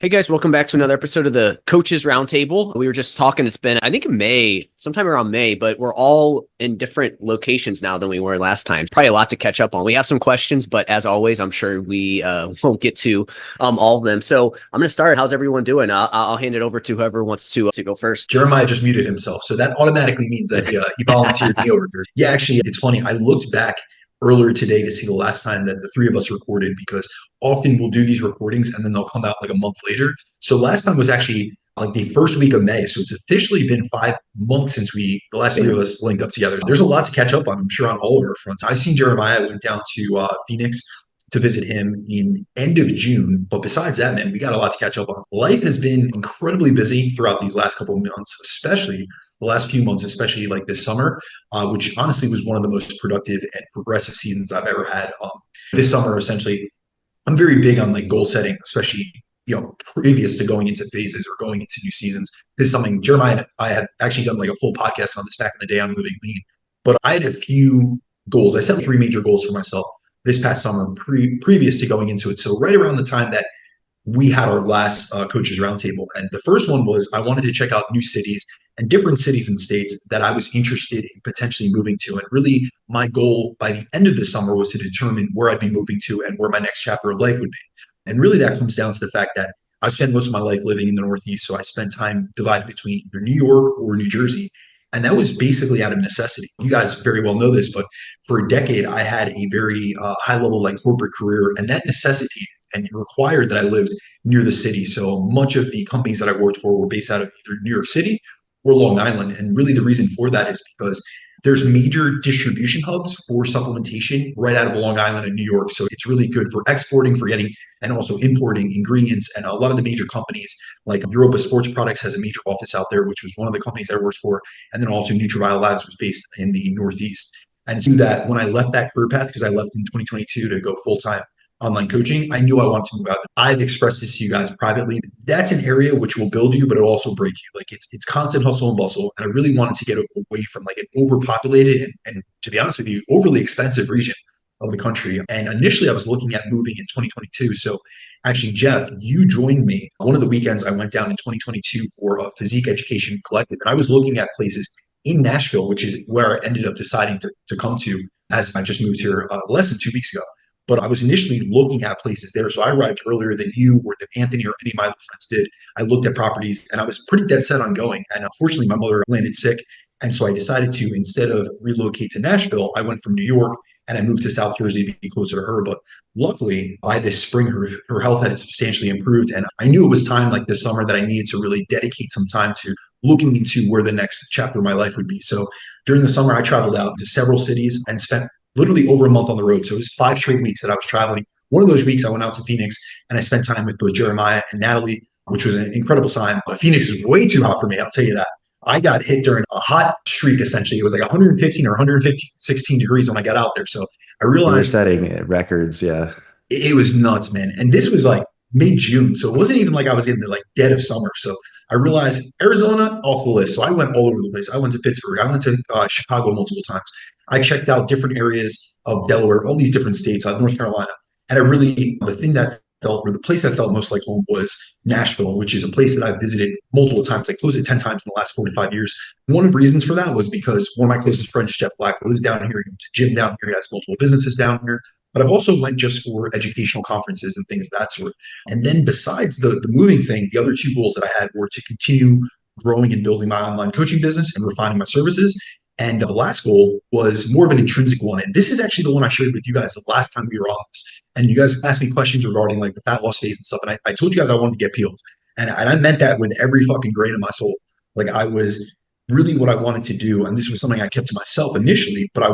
Hey guys, welcome back to another episode of the Coaches Roundtable. We were just talking, it's been, I think in May, sometime around May, but we're all in different locations now than we were last time. Probably a lot to catch up on. We have some questions, but as always, I'm sure we won't get to all of them. So I'm going to start. How's everyone doing? I'll hand it over to whoever wants to go first. Jeremiah just muted himself. So that automatically means that he volunteered me over here. Yeah, actually, it's funny. I looked back earlier today to see the last time that the three of us recorded because often we'll do these recordings and then they'll come out like a month later. So last time was actually like the first week of May. So it's officially been 5 months since the last three of us linked up together. There's a lot to catch up on, I'm sure, on all of our fronts. I've seen Jeremiah. I went down to Phoenix to visit him in end of June. But besides that, man, we got a lot to catch up on. Life has been incredibly busy throughout these last couple of months, especially the last few months, especially like this summer, which honestly was one of the most productive and progressive seasons I've ever had. This summer, essentially, I'm very big on like goal setting, especially previous to going into phases or going into new seasons. This is something Jeremiah and I had actually done like a full podcast on this back in the day on Living Lean. But I had a few goals. I set three major goals for myself this past summer, previous to going into it. So right around the time that we had our last coaches roundtable, and the first one was I wanted to check out new cities and different cities and states that I was interested in potentially moving to. And really, my goal by the end of the summer was to determine where I'd be moving to and where my next chapter of life would be. And really, that comes down to the fact that I spent most of my life living in the Northeast, so I spent time divided between either New York or New Jersey. And that was basically out of necessity. You guys very well know this, but for a decade, I had a very high level like corporate career, and that necessitated and required that I lived near the city. So much of the companies that I worked for were based out of either New York City or Long Island. And really the reason for that is because there's major distribution hubs for supplementation right out of Long Island and New York. So it's really good for exporting, for getting, and also importing ingredients. And a lot of the major companies, like Europa Sports Products has a major office out there, which was one of the companies I worked for. And then also NutriBio Labs was based in the Northeast. And to that, when I left that career path, because I left in 2022 to go full-time online coaching, I knew I wanted to move out. I've expressed this to you guys privately. That's an area which will build you, but it'll also break you. Like it's constant hustle and bustle. And I really wanted to get away from like an overpopulated and to be honest with you, overly expensive region of the country. And initially I was looking at moving in 2022. So actually, Jeff, you joined me one of the weekends I went down in 2022 for a physique education collective. And I was looking at places in Nashville, which is where I ended up deciding to come to as I just moved here less than 2 weeks ago. But I was initially looking at places there. So I arrived earlier than you or than Anthony or any of my other friends did. I looked at properties and I was pretty dead set on going. And unfortunately, my mother landed sick. And so I decided to, instead of relocate to Nashville, I went from New York and I moved to South Jersey to be closer to her. But luckily, by this spring, her health had substantially improved. And I knew it was time like this summer that I needed to really dedicate some time to looking into where the next chapter of my life would be. So during the summer, I traveled out to several cities and spent literally over a month on the road. So it was 5 straight weeks that I was traveling. One of those weeks I went out to Phoenix and I spent time with both Jeremiah and Natalie, which was an incredible time. But Phoenix is way too hot for me, I'll tell you that. I got hit during a hot streak, essentially. It was like 115 or 116 degrees when I got out there. So I You were realized setting records, yeah. it was nuts, man. And this was like mid-June. So it wasn't even like I was in the like dead of summer. So I realized Arizona off the list. So I went all over the place. I went to Pittsburgh. I went to Chicago multiple times. I checked out different areas of Delaware, all these different states, North Carolina. And I really, the thing that felt, or the place that felt most like home was Nashville, which is a place that I've visited multiple times, like close to 10 times in the last 45 years. One of the reasons for that was because one of my closest friends, Jeff Black, lives down here. He goes to gym down here. He has multiple businesses down here. But I've also went just for educational conferences and things of that sort. And then besides the moving thing, the other two goals that I had were to continue growing and building my online coaching business and refining my services. And the last goal was more of an intrinsic one. And this is actually the one I shared with you guys the last time we were on this. And you guys asked me questions regarding like the fat loss phase and stuff. And I told you guys I wanted to get peeled. And I meant that with every fucking grain of my soul. Like I was really what I wanted to do. And this was something I kept to myself initially, but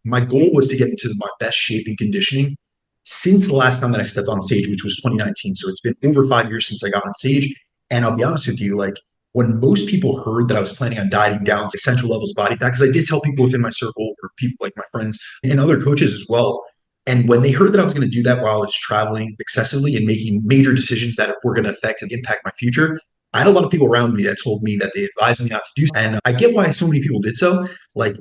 my goal was to get into my best shape and conditioning since the last time that I stepped on stage, which was 2019. So it's been over 5 years since I got on stage. And I'll be honest with you, like when most people heard that I was planning on dieting down to essential levels of body fat, because I did tell people within my circle or people like my friends and other coaches as well. And when they heard that I was going to do that while I was traveling excessively and making major decisions that were going to affect and impact my future, I had a lot of people around me that told me that they advised me not to do so. And I get why so many people did so. Like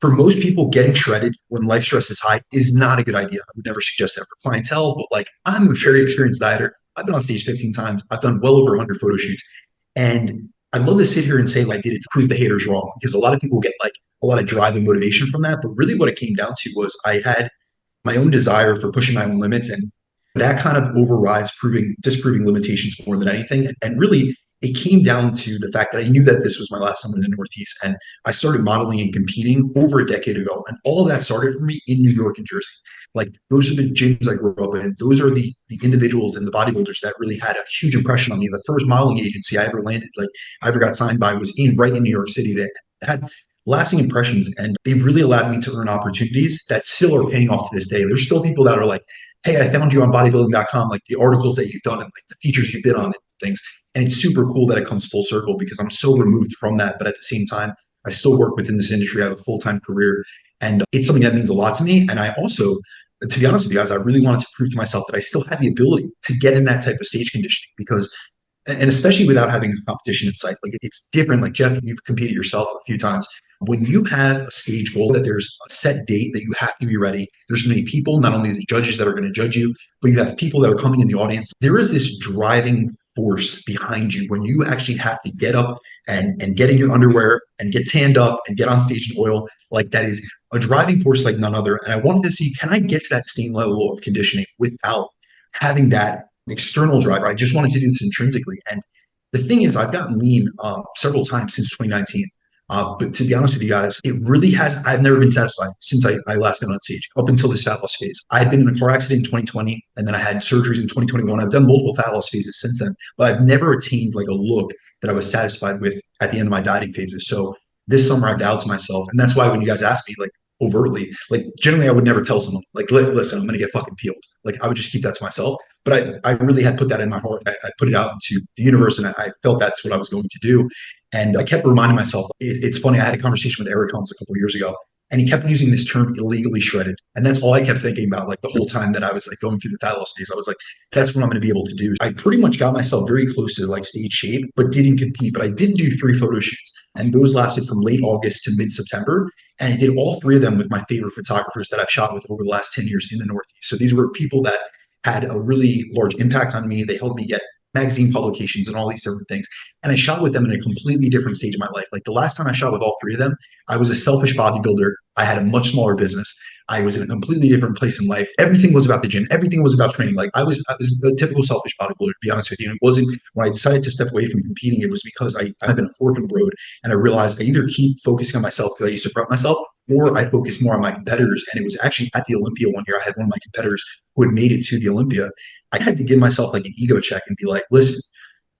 for most people, getting shredded when life stress is high is not a good idea. I would never suggest that for clientele, but like I'm a very experienced dieter. I've been on stage 15 times. I've done well over 100 photo shoots. And I'd love to sit here and say like, I did it to prove the haters wrong, because a lot of people get like a lot of drive and motivation from that. But really what it came down to was I had my own desire for pushing my own limits, and that kind of overrides disproving limitations more than anything. And really it came down to the fact that I knew that this was my last summer in the Northeast, and I started modeling and competing over a decade ago. And all of that started for me in New York and Jersey. Like those are the gyms I grew up in. Those are the individuals and the bodybuilders that really had a huge impression on me. The first modeling agency I ever landed, like I ever got signed by, was right in New York City. That had lasting impressions, and they really allowed me to earn opportunities that still are paying off to this day. There's still people that are like, hey, I found you on bodybuilding.com, like the articles that you've done and like the features you've been on and things. And it's super cool that it comes full circle, because I'm so removed from that. But at the same time, I still work within this industry. I have a full-time career, and it's something that means a lot to me. And I also, to be honest with you guys, I really wanted to prove to myself that I still had the ability to get in that type of stage conditioning, because, and especially without having a competition in sight, like it's different. Like Jeff, you've competed yourself a few times. When you have a stage goal, that there's a set date that you have to be ready, there's going to be people, not only the judges that are going to judge you, but you have people that are coming in the audience. There is this driving force behind you when you actually have to get up and get in your underwear and get tanned up and get on stage in oil. Like that is a driving force like none other. And I wanted to see, can I get to that same level of conditioning without having that external driver? I just wanted to do this intrinsically. And the thing is, I've gotten lean several times since 2019. But to be honest with you guys, it really has. I've never been satisfied since I last got on stage up until this fat loss phase. I had been in a car accident in 2020, and then I had surgeries in 2021. I've done multiple fat loss phases since then, but I've never attained like a look that I was satisfied with at the end of my dieting phases. So this summer I vowed to myself, and that's why when you guys ask me like overtly, like generally I would never tell someone like, listen, I'm going to get fucking peeled. Like I would just keep that to myself. But I really had put that in my heart. I put it out into the universe, and I felt that's what I was going to do. And I kept reminding myself, it's funny, I had a conversation with Eric Helms a couple of years ago, and he kept using this term illegally shredded. And that's all I kept thinking about, like the whole time that I was like going through the fat loss phase. I was like, that's what I'm going to be able to do. I pretty much got myself very close to like stage shape, but didn't compete. But I did do 3 photo shoots, and those lasted from late August to mid-September. And I did all 3 of them with my favorite photographers that I've shot with over the last 10 years in the Northeast. So these were people that had a really large impact on me. They helped me get magazine publications and all these different things. And I shot with them in a completely different stage of my life. Like the last time I shot with all 3 of them, I was a selfish bodybuilder. I had a much smaller business. I was in a completely different place in life. Everything was about the gym. Everything was about training. Like I was a typical selfish bodybuilder, to be honest with you. And it wasn't, when I decided to step away from competing, it was because I've been a fork in the road, and I realized I either keep focusing on myself because I used to prep myself, or I focus more on my competitors. And it was actually at the Olympia one year, I had one of my competitors who had made it to the Olympia. I had to give myself like an ego check and be like, listen,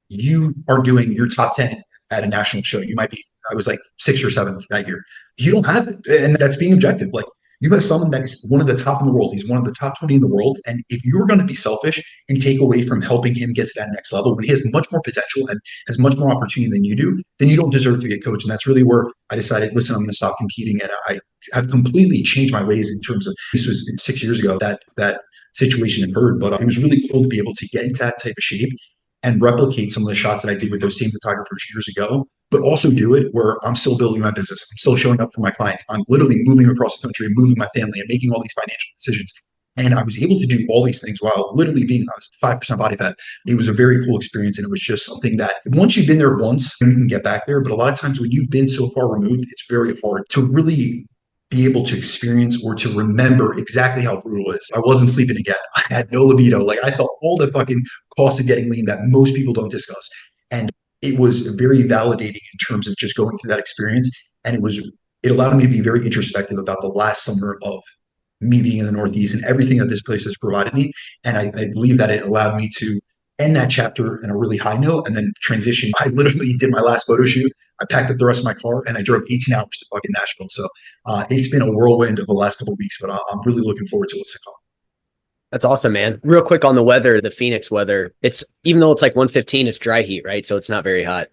you are doing your top 10 at a national show. You might be, I was like 6th or 7th that year. You don't have it. And that's being objective. Like you have someone that is one of the top in the world. He's one of the top 20 in the world. And if you're going to be selfish and take away from helping him get to that next level when he has much more potential and has much more opportunity than you do, then you don't deserve to be a coach. And that's really where I decided, listen, I'm going to stop competing. And I have completely changed my ways in terms of, this was 6 years ago that situation occurred. But it was really cool to be able to get into that type of shape and replicate some of the shots that I did with those same photographers years ago, but also do it where I'm still building my business. I'm still showing up for my clients. I'm literally moving across the country and moving my family and making all these financial decisions. And I was able to do all these things while literally being 5% body fat. It was a very cool experience. And it was just something that once you've been there once, you can get back there. But a lot of times when you've been so far removed, it's very hard to really be able to experience or to remember exactly how brutal it is. I wasn't sleeping again. I had no libido. Like I felt all the fucking cost of getting lean that most people don't discuss. And it was very validating in terms of just going through that experience. And it allowed me to be very introspective about the last summer of me being in the Northeast and everything that this place has provided me. And I believe that it allowed me to end that chapter in a really high note and then transition. I literally did my last photo shoot. I packed up the rest of my car and I drove 18 hours to fucking Nashville. So it's been a whirlwind of the last couple of weeks, but I'm really looking forward to what's to come. That's awesome, man. Real quick on the weather, the Phoenix weather. It's, even though it's like 115, it's dry heat, right? So it's not very hot.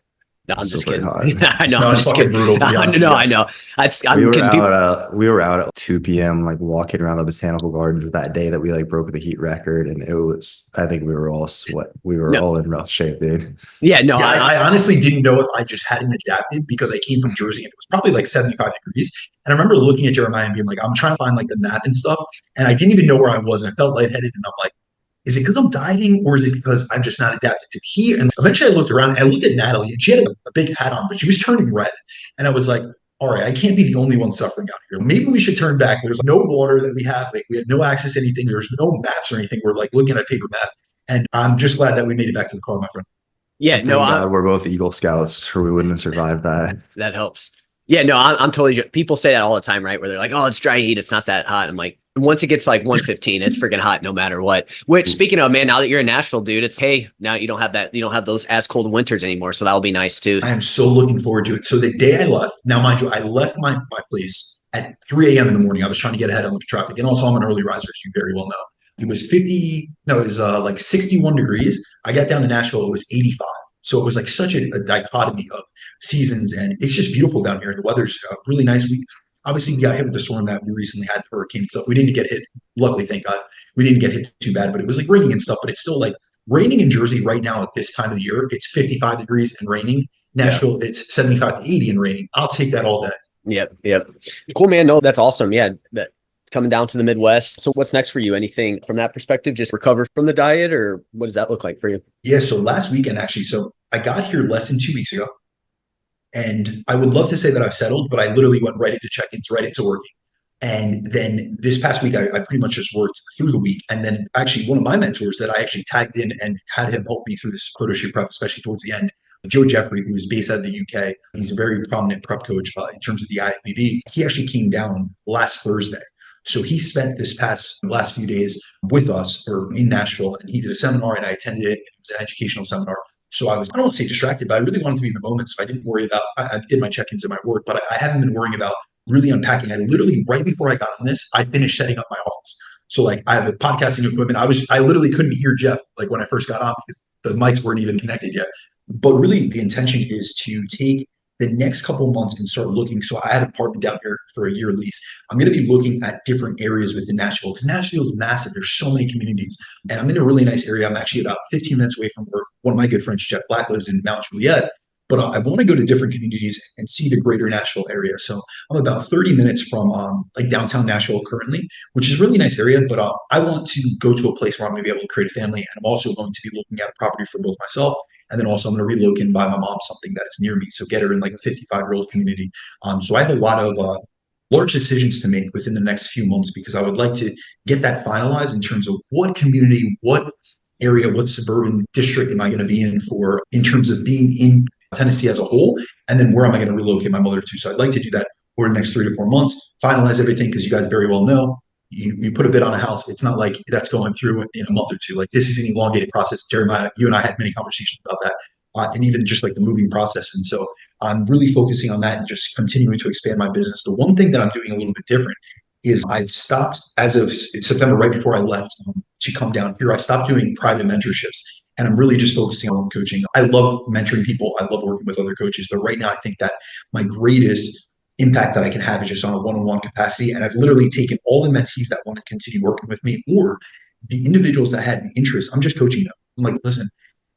No, I'm just kidding. I know. No, I'm it's just fucking kidding. brutal. To be honest No, with I you guys. know. We were out at 2 p.m. like walking around the botanical gardens that day that we like broke the heat record, and it was, I think we were all all in rough shape, dude. Yeah, no. Yeah, I honestly didn't know it. I just hadn't adapted because I came from Jersey and it was probably like 75 degrees. And I remember looking at Jeremiah and being like, I'm trying to find like the map and stuff, and I didn't even know where I was, and I felt lightheaded, and I'm like, is it because I'm dieting or is it because I'm just not adapted to heat? And eventually I looked around and I looked at Natalie and she had a big hat on, but she was turning red. And I was like, all right, I can't be the only one suffering out here. Maybe we should turn back. There's no water that we have. Like we had no access to anything. There's no maps or anything. We're like looking at a paper map. And I'm just glad that we made it back to the car, my friend. Yeah, no, Thank God we're both Eagle Scouts, or we wouldn't have survived that. that helps. Yeah, no, I'm totally. People say that all the time, right? Where they're like, "Oh, it's dry heat; it's not that hot." I'm like, once it gets like 115, it's freaking hot, no matter what. Which, speaking of, man, now that you're in Nashville, dude, it's hey, now you don't have that, you don't have those as cold winters anymore, so that'll be nice too. I am so looking forward to it. So the day I left, now mind you, I left my place at 3 a.m. in the morning. I was trying to get ahead on the traffic, and also I'm an early riser, as you very well know. It was 50, no, it was like 61 degrees. I got down to Nashville, it was 85. So it was like such a dichotomy of seasons, and it's just beautiful down here. The weather's really nice. We obviously got hit with the storm that we recently had, the hurricane stuff. We didn't get hit, luckily, thank God. We didn't get hit too bad, but it was like raining and stuff. But it's still like raining in Jersey right now at this time of the year. It's 55 degrees and raining. Nashville, it's 75 to 80 and raining. I'll take that all day. Yep. Cool, man. No, that's awesome. Yeah, that coming down to the Midwest. So what's next for you? Anything from that perspective? Just recover from the diet, or what does that look like for you? Yeah, so last weekend, actually, so I got here less than 2 weeks ago. And I would love to say that I've settled, but I literally went right into check-ins, right into working. And then this past week, I pretty much just worked through the week. And then actually one of my mentors that I actually tagged in and had him help me through this Photoshoot Prep, especially towards the end, Joe Jeffrey, who is based out of the UK. He's a very prominent prep coach in terms of the IFBB. He actually came down last Thursday. So he spent this last few days with us or in Nashville, and he did a seminar and I attended it. It was an educational seminar. So I don't want to say distracted, but I really wanted to be in the moment. So I didn't worry about, I did my check-ins in my work, but I haven't been worrying about really unpacking. I literally, right before I got on this, I finished setting up my office. So like I have a podcasting equipment. I literally couldn't hear Jeff like when I first got on because the mics weren't even connected yet. But really the intention is to take the next couple of months and start looking. So I had an apartment down here for a year lease. I'm going to be looking at different areas within Nashville because Nashville is massive. There's so many communities and I'm in a really nice area. I'm actually about 15 minutes away from where one of my good friends, Jeff Black, lives in Mount Juliet. But I want to go to different communities and see the greater Nashville area. So I'm about 30 minutes from like downtown Nashville currently, which is a really nice area. But I want to go to a place where I'm going to be able to create a family. And I'm also going to be looking at a property for both myself. And then also I'm going to relocate and buy my mom something that is near me. So get her in like a 55-year-old community. So I have a lot of large decisions to make within the next few months because I would like to get that finalized in terms of what community, what area, what suburban district am I going to be in terms of being in Tennessee as a whole, and then where am I going to relocate my mother to? So I'd like to do that over the next 3 to 4 months, finalize everything because you guys very well know you put a bid on a house. It's not like that's going through in a month or two. Like this is an elongated process. Jeremiah, you and I had many conversations about that, and even just like the moving process. And so I'm really focusing on that and just continuing to expand my business. The one thing that I'm doing a little bit different is I've stopped as of September, right before I left to come down here. I stopped doing private mentorships. And I'm really just focusing on coaching. I love mentoring people. I love working with other coaches. But right now, I think that my greatest impact that I can have is just on a one-on-one capacity. And I've literally taken all the mentees that want to continue working with me or the individuals that had an interest. I'm just coaching them. I'm like, listen,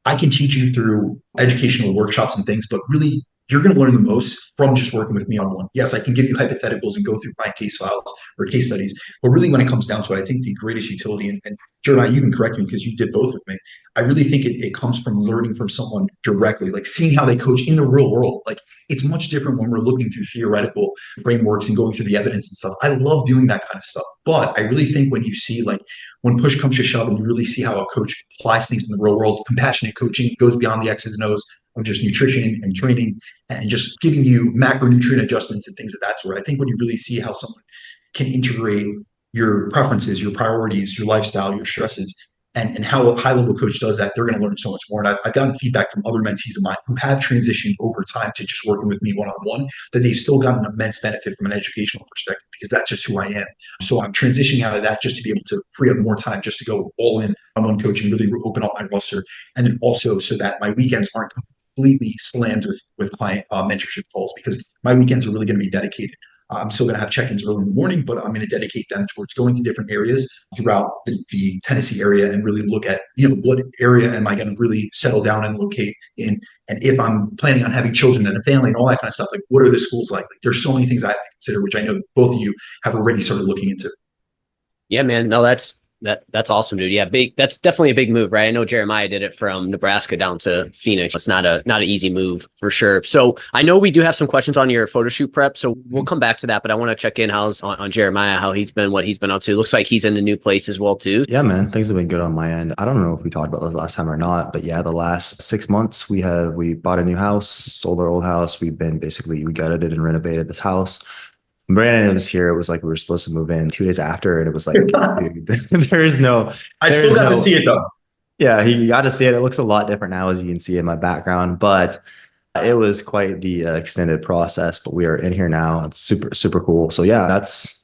I can teach you through educational workshops and things, but really you're going to learn the most from just working with me on one. Yes, I can give you hypotheticals and go through my case files or case studies, but really when it comes down to it, I think the greatest utility, and Jeremiah, you can correct me because you did both with me. I really think it comes from learning from someone directly, like seeing how they coach in the real world. Like it's much different when we're looking through theoretical frameworks and going through the evidence and stuff. I love doing that kind of stuff. But I really think when you see like when push comes to shove and you really see how a coach applies things in the real world, compassionate coaching goes beyond the X's and O's of just nutrition and training and just giving you macronutrient adjustments and things of that sort. I think when you really see how someone can integrate your preferences, your priorities, your lifestyle, your stresses, and how a high-level coach does that, they're going to learn so much more. And I've gotten feedback from other mentees of mine who have transitioned over time to just working with me one-on-one, that they've still gotten immense benefit from an educational perspective because that's just who I am. So I'm transitioning out of that just to be able to free up more time just to go all in on one coach and really open up my roster. And then also so that my weekends aren't completely slammed with client mentorship calls because my weekends are really going to be dedicated. I'm still going to have check-ins early in the morning, but I'm going to dedicate them towards going to different areas throughout the Tennessee area and really look at, what area am I going to really settle down and locate in? And if I'm planning on having children and a family and all that kind of stuff, like what are the schools like? Like there's so many things I have to consider, which I know both of you have already started looking into. Yeah, man. No, that's That's awesome, dude. Yeah, big. That's definitely a big move, right? I know Jeremiah did it from Nebraska down to Phoenix. It's not an easy move for sure. So I know we do have some questions on your photo shoot prep, so we'll come back to that. But I want to check in how's on Jeremiah, how he's been, what he's been up to. Looks like he's in a new place as well too. Yeah, man, things have been good on my end. I don't know if we talked about this last time or not, but yeah, the last 6 months we bought a new house, sold our old house. We gutted it and renovated this house. Brandon was here. It was like we were supposed to move in 2 days after, and it was like, dude, I still got to see it though. Yeah, he got to see it. It looks a lot different now, as you can see in my background, but it was quite the extended process. But we are in here now. It's super, super cool. So yeah, that's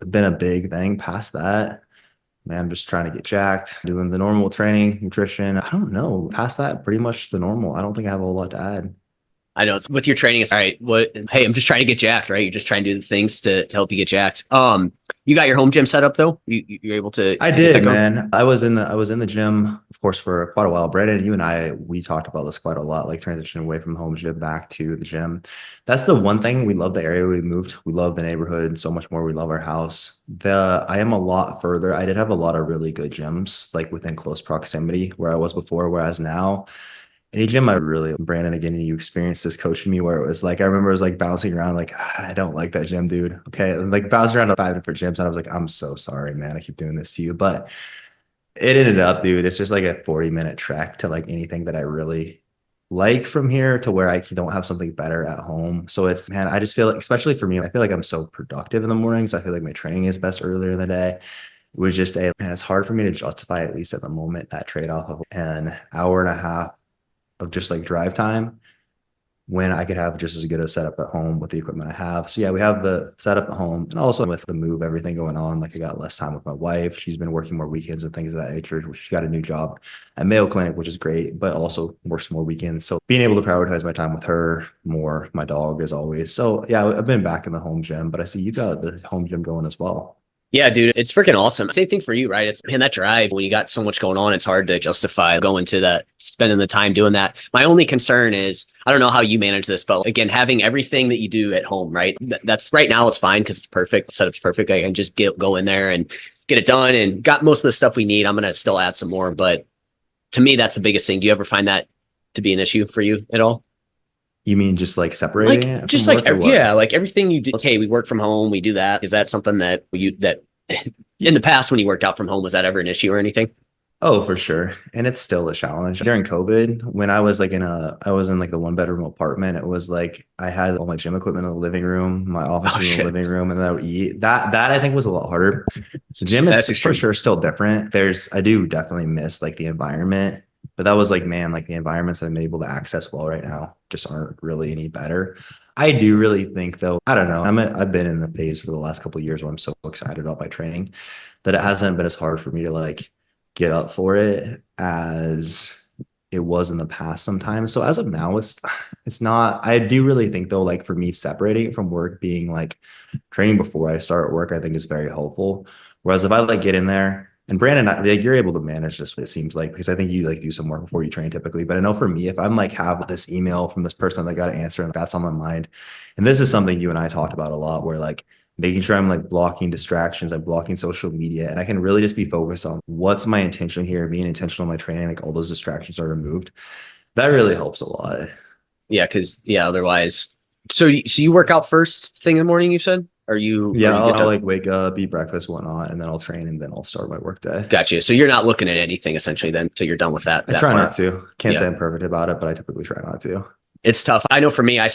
been a big thing. Past that, man, I'm just trying to get jacked, doing the normal training, nutrition. I don't know. Past that, pretty much the normal. I don't think I have a whole lot to add. I know it's with your training. It's all right. Hey, I'm just trying to get jacked, right? You're just trying to do the things to help you get jacked. You got your home gym set up though? You're able to? I did, man. I was in the gym, of course, for quite a while. Brandon, you and I, we talked about this quite a lot, like transitioning away from the home gym back to the gym. That's the one thing. We love the area we moved. We love the neighborhood so much more. We love our house. I am a lot further. I did have a lot of really good gyms, like within close proximity where I was before, whereas now, any gym Brandon, again, you experienced this coaching me where it was like, I remember it was like bouncing around, like, I don't like that gym, dude. Okay. And like bouncing around to 5 different gyms. And I was like, I'm so sorry, man. I keep doing this to you. But it ended up, dude, it's just like a 40-minute trek to like anything that I really like from here to where I don't have something better at home. So it's, man, I just feel like, especially for me, I feel like I'm so productive in the mornings. I feel like my training is best earlier in the day. It was just man, it's hard for me to justify, at least at the moment, that trade-off of an hour and a half of just like drive time when I could have just as good a setup at home with the equipment I have. So yeah, we have the setup at home, and also with the move, everything going on, like I got less time with my wife. She's been working more weekends and things of that nature. She got a new job at Mayo Clinic, which is great, but also works more weekends. So being able to prioritize my time with her more, my dog as always. So yeah, I've been back in the home gym, but I see you got the home gym going as well. Yeah, dude, it's freaking awesome. Same thing for you, right? It's, man, that drive, when you got so much going on, it's hard to justify going to that, spending the time doing that. My only concern is, I don't know how you manage this, but again, having everything that you do at home, right? That's right now it's fine because it's perfect. The setup's perfect. I can just go in there and get it done and got most of the stuff we need. I'm going to still add some more, but to me, that's the biggest thing. Do you ever find that to be an issue for you at all? You mean just like separating it? Just like, yeah, like everything you do. Okay, we work from home, we do that. Is that something that that in the past when you worked out from home, was that ever an issue or anything? Oh, for sure. And it's still a challenge. During COVID, when I was like I was in like the 1-bedroom apartment, it was like I had all my gym equipment in the living room, my office in the living room, and then I would eat. That I think was a lot harder. So gym is for sure still different. I do definitely miss like the environment, but that was like, man, like the environments that I'm able to access well right now just aren't really any better. I do really think though, I don't know. I've been in the phase for the last couple of years where I'm so excited about my training that it hasn't been as hard for me to like get up for it as it was in the past sometimes. So as of now, it's not, I do really think though, like for me, separating it from work, being like training before I start work, I think is very helpful. Whereas if I like get in there, and Brandon, like you're able to manage this, it seems like, because I think you like do some work before you train typically. But I know for me, if I'm like have this email from this person that got to answer and that's on my mind, and this is something you and I talked about a lot, where like making sure I'm like blocking distractions, I'm blocking social media, and I can really just be focused on what's my intention here, being intentional in my training, like all those distractions are removed. That really helps a lot. Yeah, because otherwise, so you work out first thing in the morning, you said? I'll like wake up, eat breakfast, whatnot, and then I'll train and then I'll start my work day. Gotcha. So you're not looking at anything essentially then until you're done with that. I try not to. Can't say I'm perfect about it, but I typically try not to. It's tough. I know for me, I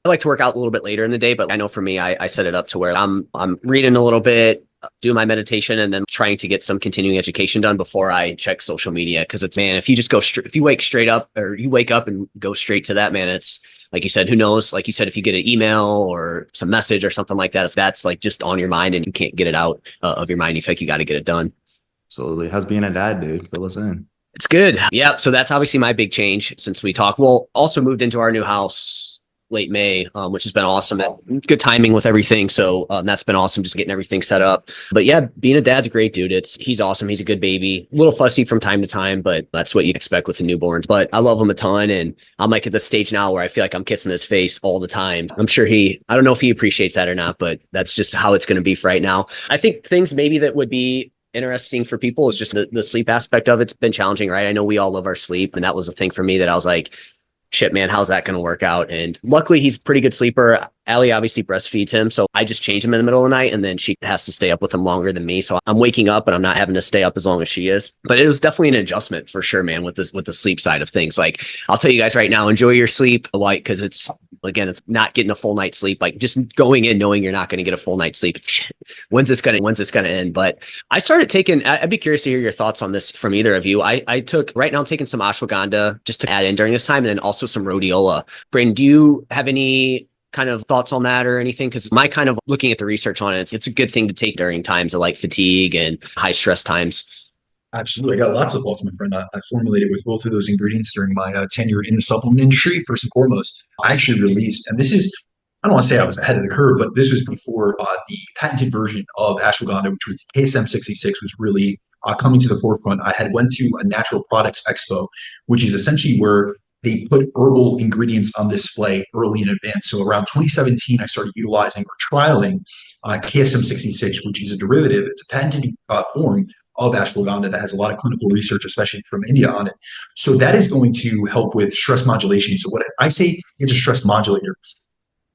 like to work out a little bit later in the day, but I know for me, I set it up to where I'm reading a little bit, do my meditation, and then trying to get some continuing education done before I check social media. Because it's, man, if you just if you wake straight up, or you wake up and go straight to that, man, it's like you said, who knows? Like you said, if you get an email or some message or something like that, that's like just on your mind and you can't get it out of your mind. You feel like you got to get it done. Absolutely. How's being a dad, dude? Fill us in. It's good. Yeah. So that's obviously my big change since we talked. Well, also moved into our new house late May, which has been awesome. Good timing with everything. So that's been awesome, just getting everything set up. But yeah, being a dad's great, dude. He's awesome. He's a good baby. A little fussy from time to time, but that's what you'd expect with the newborns. But I love him a ton. And I'm like at the stage now where I feel like I'm kissing his face all the time. I'm sure I don't know if he appreciates that or not, but that's just how it's going to be for right now. I think things maybe that would be interesting for people is just the sleep aspect of it's been challenging, right? I know we all love our sleep, and that was a thing for me that I was like, shit, man, how's that going to work out? And luckily, he's a pretty good sleeper. Allie obviously breastfeeds him, so I just change him in the middle of the night, and then she has to stay up with him longer than me. So I'm waking up, and I'm not having to stay up as long as she is. But it was definitely an adjustment for sure, man, with the sleep side of things. Like, I'll tell you guys right now, enjoy your sleep, like, because it's not getting a full night's sleep. Like, just going in knowing you're not going to get a full night's sleep. It's, when's this gonna end? But I started taking. I'd be curious to hear your thoughts on this from either of you. I took right now. I'm taking some ashwagandha just to add in during this time, and then also some rhodiola. Brandon, do you have any kind of thoughts on that or anything? Because my kind of looking at the research on it, it's a good thing to take during times of like fatigue and high stress times. Absolutely. I got lots of thoughts, my friend. I formulated with both of those ingredients during my tenure in the supplement industry. First and foremost, I actually released, and this is, I don't want to say I was ahead of the curve, but this was before the patented version of ashwagandha, which was the KSM 66, was really coming to the forefront. I had went to a natural products expo, which is essentially where they put herbal ingredients on display early in advance. So around 2017, I started utilizing or trialing KSM 66, which is a derivative. It's a patented form of ashwagandha that has a lot of clinical research, especially from India, on it. So that is going to help with stress modulation. So what I say, it's a stress modulator.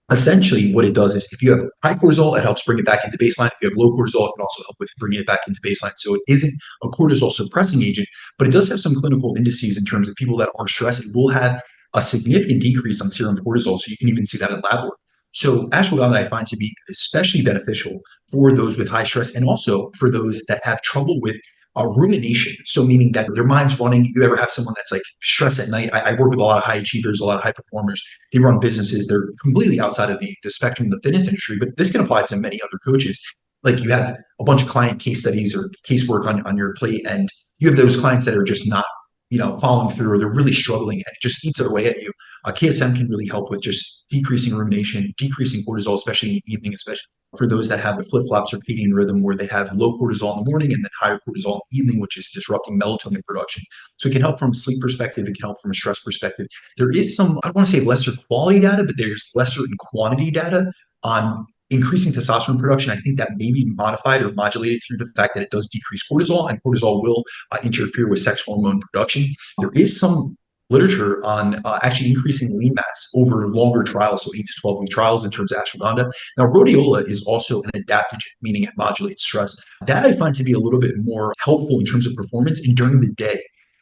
Essentially, what it does is if you have high cortisol, it helps bring it back into baseline. If you have low cortisol, it can also help with bringing it back into baseline. So it isn't a cortisol suppressing agent, but it does have some clinical indices in terms of people that are stressed. It will have a significant decrease on serum cortisol. So you can even see that in lab work. So ashwagandha I find to be especially beneficial for those with high stress and also for those that have trouble with rumination. So meaning that their mind's running. You ever have someone that's like stressed at night? I work with a lot of high achievers, a lot of high performers. They run businesses. They're completely outside of the spectrum of the fitness industry, but this can apply to many other coaches. Like you have a bunch of client case studies or casework on your plate, and you have those clients that are just not, following through, or they're really struggling, and it just eats it away at you. KSM can really help with just decreasing rumination, decreasing cortisol, especially in the evening, especially for those that have a flip-flop circadian rhythm where they have low cortisol in the morning and then higher cortisol in the evening, which is disrupting melatonin production. So it can help from a sleep perspective. It can help from a stress perspective. There is some, I don't want to say lesser quality data, but there's lesser in quantity data on increasing testosterone production. I think that may be modified or modulated through the fact that it does decrease cortisol, and cortisol will interfere with sex hormone production. There is some literature on actually increasing lean mass over longer trials, so 8 to 12-week trials in terms of ashwagandha. Now, rhodiola is also an adaptogen, meaning it modulates stress. That I find to be a little bit more helpful in terms of performance and during the day.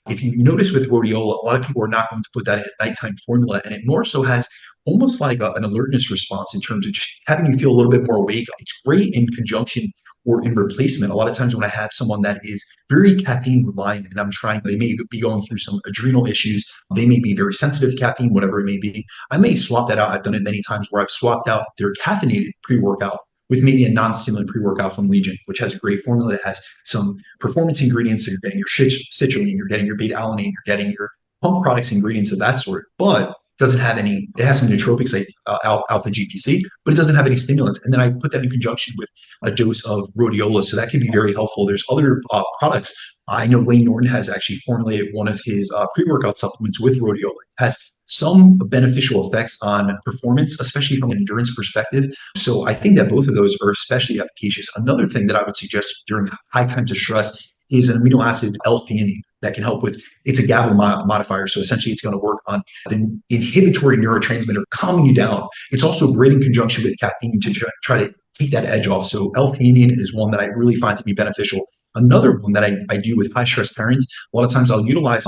If you notice with rhodiola, a lot of people are not going to put that in a nighttime formula, and it more so has almost like an alertness response in terms of just having you feel a little bit more awake. It's great in conjunction or in replacement. A lot of times when I have someone that is very caffeine reliant and they may be going through some adrenal issues, they may be very sensitive to caffeine, whatever it may be, I may swap that out. I've done it many times where I've swapped out their caffeinated pre-workout with maybe a non-stimulant pre-workout from Legion, which has a great formula that has some performance ingredients. So you're getting your citrulline, you're getting your beta-alanine, you're getting your pump products, ingredients of that sort, but doesn't have any, it has some nootropics like alpha GPC, but it doesn't have any stimulants. And then I put that in conjunction with a dose of rhodiola. So that can be very helpful. There's other products. I know Wayne Norton has actually formulated one of his pre-workout supplements with rhodiola. It has some beneficial effects on performance, especially from an endurance perspective. So I think that both of those are especially efficacious. Another thing that I would suggest during high times of stress is an amino acid L-theanine that can help with, it's a GABA modifier. So essentially it's going to work on the inhibitory neurotransmitter, calming you down. It's also great in conjunction with caffeine to try to take that edge off. So L-theanine is one that I really find to be beneficial. Another one that I do with high stress parents, a lot of times I'll utilize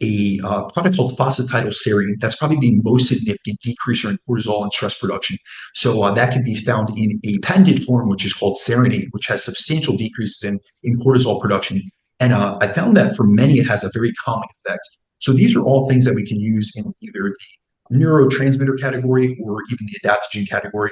a product called phosphatidylserine. That's probably the most significant decreaser in cortisol and stress production. So that can be found in a patented form, which is called Serenade, which has substantial decreases in cortisol production. And I found that for many, it has a very calming effect. So these are all things that we can use in either the neurotransmitter category or even the adaptogen category.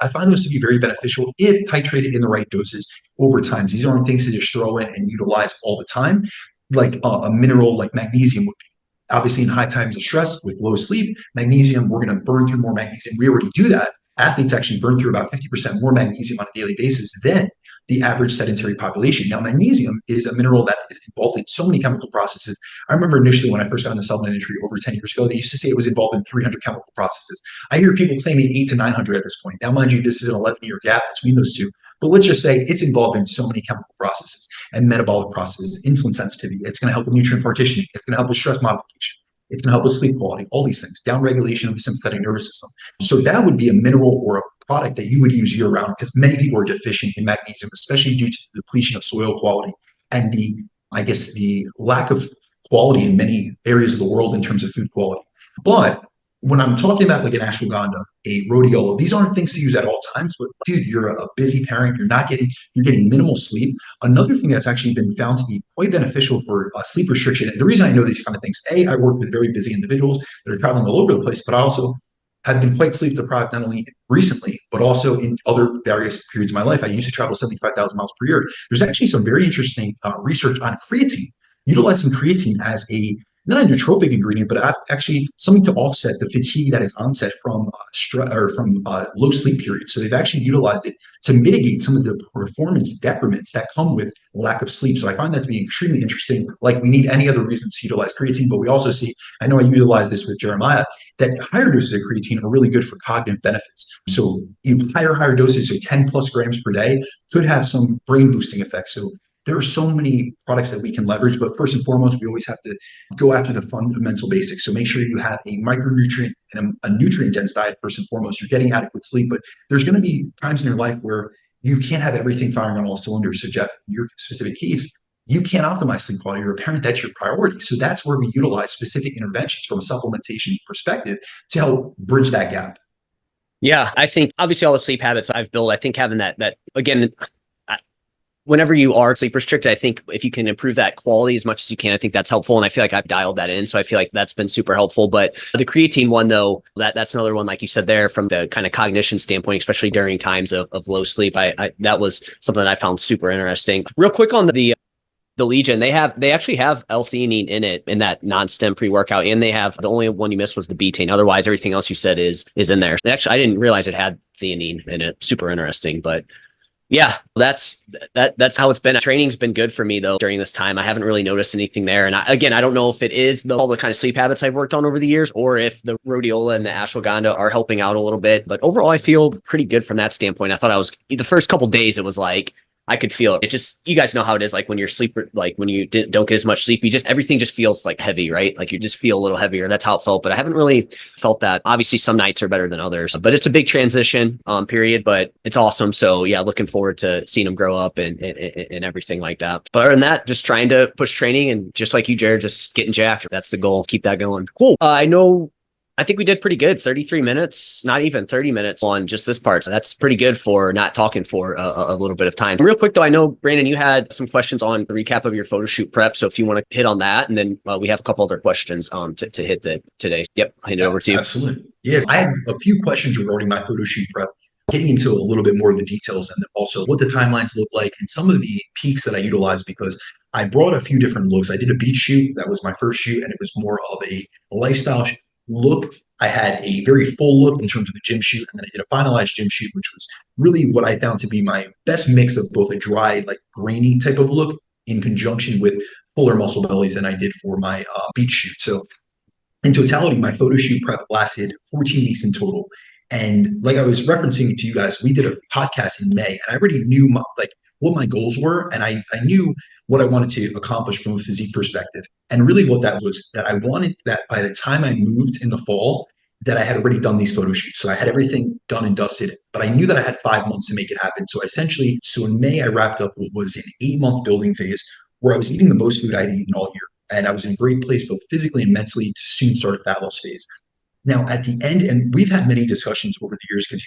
I find those to be very beneficial if titrated in the right doses over time. These aren't things to just throw in and utilize all the time, like a mineral like magnesium would be. Obviously, in high times of stress with low sleep, magnesium, we're going to burn through more magnesium. We already do that. Athletes actually burn through about 50% more magnesium on a daily basis than the average sedentary population. Now, magnesium is a mineral that is involved in so many chemical processes. I remember initially when I first got in the supplement industry over 10 years ago, they used to say it was involved in 300 chemical processes. I hear people claiming 800 to 900 at this point. Now, mind you, this is an 11-year gap between those two. But let's just say it's involved in so many chemical processes and metabolic processes, insulin sensitivity. It's going to help with nutrient partitioning. It's going to help with stress modification. It's going to help with sleep quality, all these things, down regulation of the sympathetic nervous system. So that would be a mineral or a product that you would use year round, because many people are deficient in magnesium, especially due to the depletion of soil quality and the lack of quality in many areas of the world in terms of food quality. But when I'm talking about like an ashwagandha, a rhodiola, these aren't things to use at all times. But dude, you're a busy parent. You're getting minimal sleep. Another thing that's actually been found to be quite beneficial for sleep restriction. And the reason I know these kind of things, I work with very busy individuals that are traveling all over the place, but I also have been quite sleep deprived, not only recently, but also in other various periods of my life. I used to travel 75,000 miles per year. There's actually some very interesting research on creatine, utilizing creatine as not a nootropic ingredient, but actually something to offset the fatigue that is onset from low sleep periods. So they've actually utilized it to mitigate some of the performance decrements that come with lack of sleep. So I find that to be extremely interesting. Like, we need any other reasons to utilize creatine, but we also see, I know I utilize this with Jeremiah, that higher doses of creatine are really good for cognitive benefits. So higher doses, so 10 plus grams per day, could have some brain boosting effects. So there are so many products that we can leverage, but first and foremost, we always have to go after the fundamental basics. So make sure you have a micronutrient and a nutrient dense diet first and foremost. You're getting adequate sleep, but there's going to be times in your life where you can't have everything firing on all cylinders. So Jeff, in your specific case, you can't optimize sleep quality. You're a parent, that's your priority. So that's where we utilize specific interventions from a supplementation perspective to help bridge that gap. Yeah, I think obviously all the sleep habits I've built, I think having that again, whenever you are sleep restricted, I think if you can improve that quality as much as you can, I think that's helpful. And I feel like I've dialed that in. So I feel like that's been super helpful. But the creatine one, though, that's another one, like you said there, from the kind of cognition standpoint, especially during times of low sleep. That was something that I found super interesting. Real quick on the Legion, they actually have L-theanine in it, in that non-stem pre-workout, and they have, the only one you missed was the betaine. Otherwise, everything else you said is in there. Actually, I didn't realize it had theanine in it. Super interesting. But yeah, that's how it's been. Training's been good for me though during this time. I haven't really noticed anything there. And I don't know if it is all the kind of sleep habits I've worked on over the years, or if the rhodiola and the ashwagandha are helping out a little bit. But overall, I feel pretty good from that standpoint. I thought the first couple days, it was like, I could feel it. Just, you guys know how it is. Like when you're like when you don't get as much sleep, everything just feels like heavy, right? Like you just feel a little heavier. That's how it felt. But I haven't really felt that. Obviously, some nights are better than others, but it's a big transition period. But it's awesome. So yeah, looking forward to seeing them grow up and everything like that. But other than that, just trying to push training, and just like you, Jared, just getting jacked. That's the goal. Keep that going. Cool. I think we did pretty good. 33 minutes, not even 30 minutes on just this part. So that's pretty good for not talking for a little bit of time. Real quick though, I know, Brandon, you had some questions on the recap of your Photoshoot prep. So if you want to hit on that, and then we have a couple other questions to hit today. Yep. I'll hand it over to you. Absolutely. Yes. I have a few questions regarding my Photoshoot prep, getting into a little bit more of the details, and also what the timelines look like and some of the peaks that I utilize, because I brought a few different looks. I did a beach shoot. That was my first shoot, and it was more of a lifestyle look. I had a very full look in terms of the gym shoot, and then I did a finalized gym shoot, which was really what I found to be my best mix of both a dry, like grainy type of look in conjunction with fuller muscle bellies than I did for my beach shoot. So in totality, my Photoshoot prep lasted 14 weeks in total. And like I was referencing to you guys, we did a podcast in May, and I already knew what my goals were, and I knew what I wanted to accomplish from a physique perspective. And really what that was, that I wanted that by the time I moved in the fall, that I had already done these photo shoots. So I had everything done and dusted, but I knew that I had 5 months to make it happen. So in May, I wrapped up what was an 8-month building phase where I was eating the most food I'd eaten all year. And I was in a great place, both physically and mentally, to soon start a fat loss phase. Now, at the end, and we've had many discussions over the years, because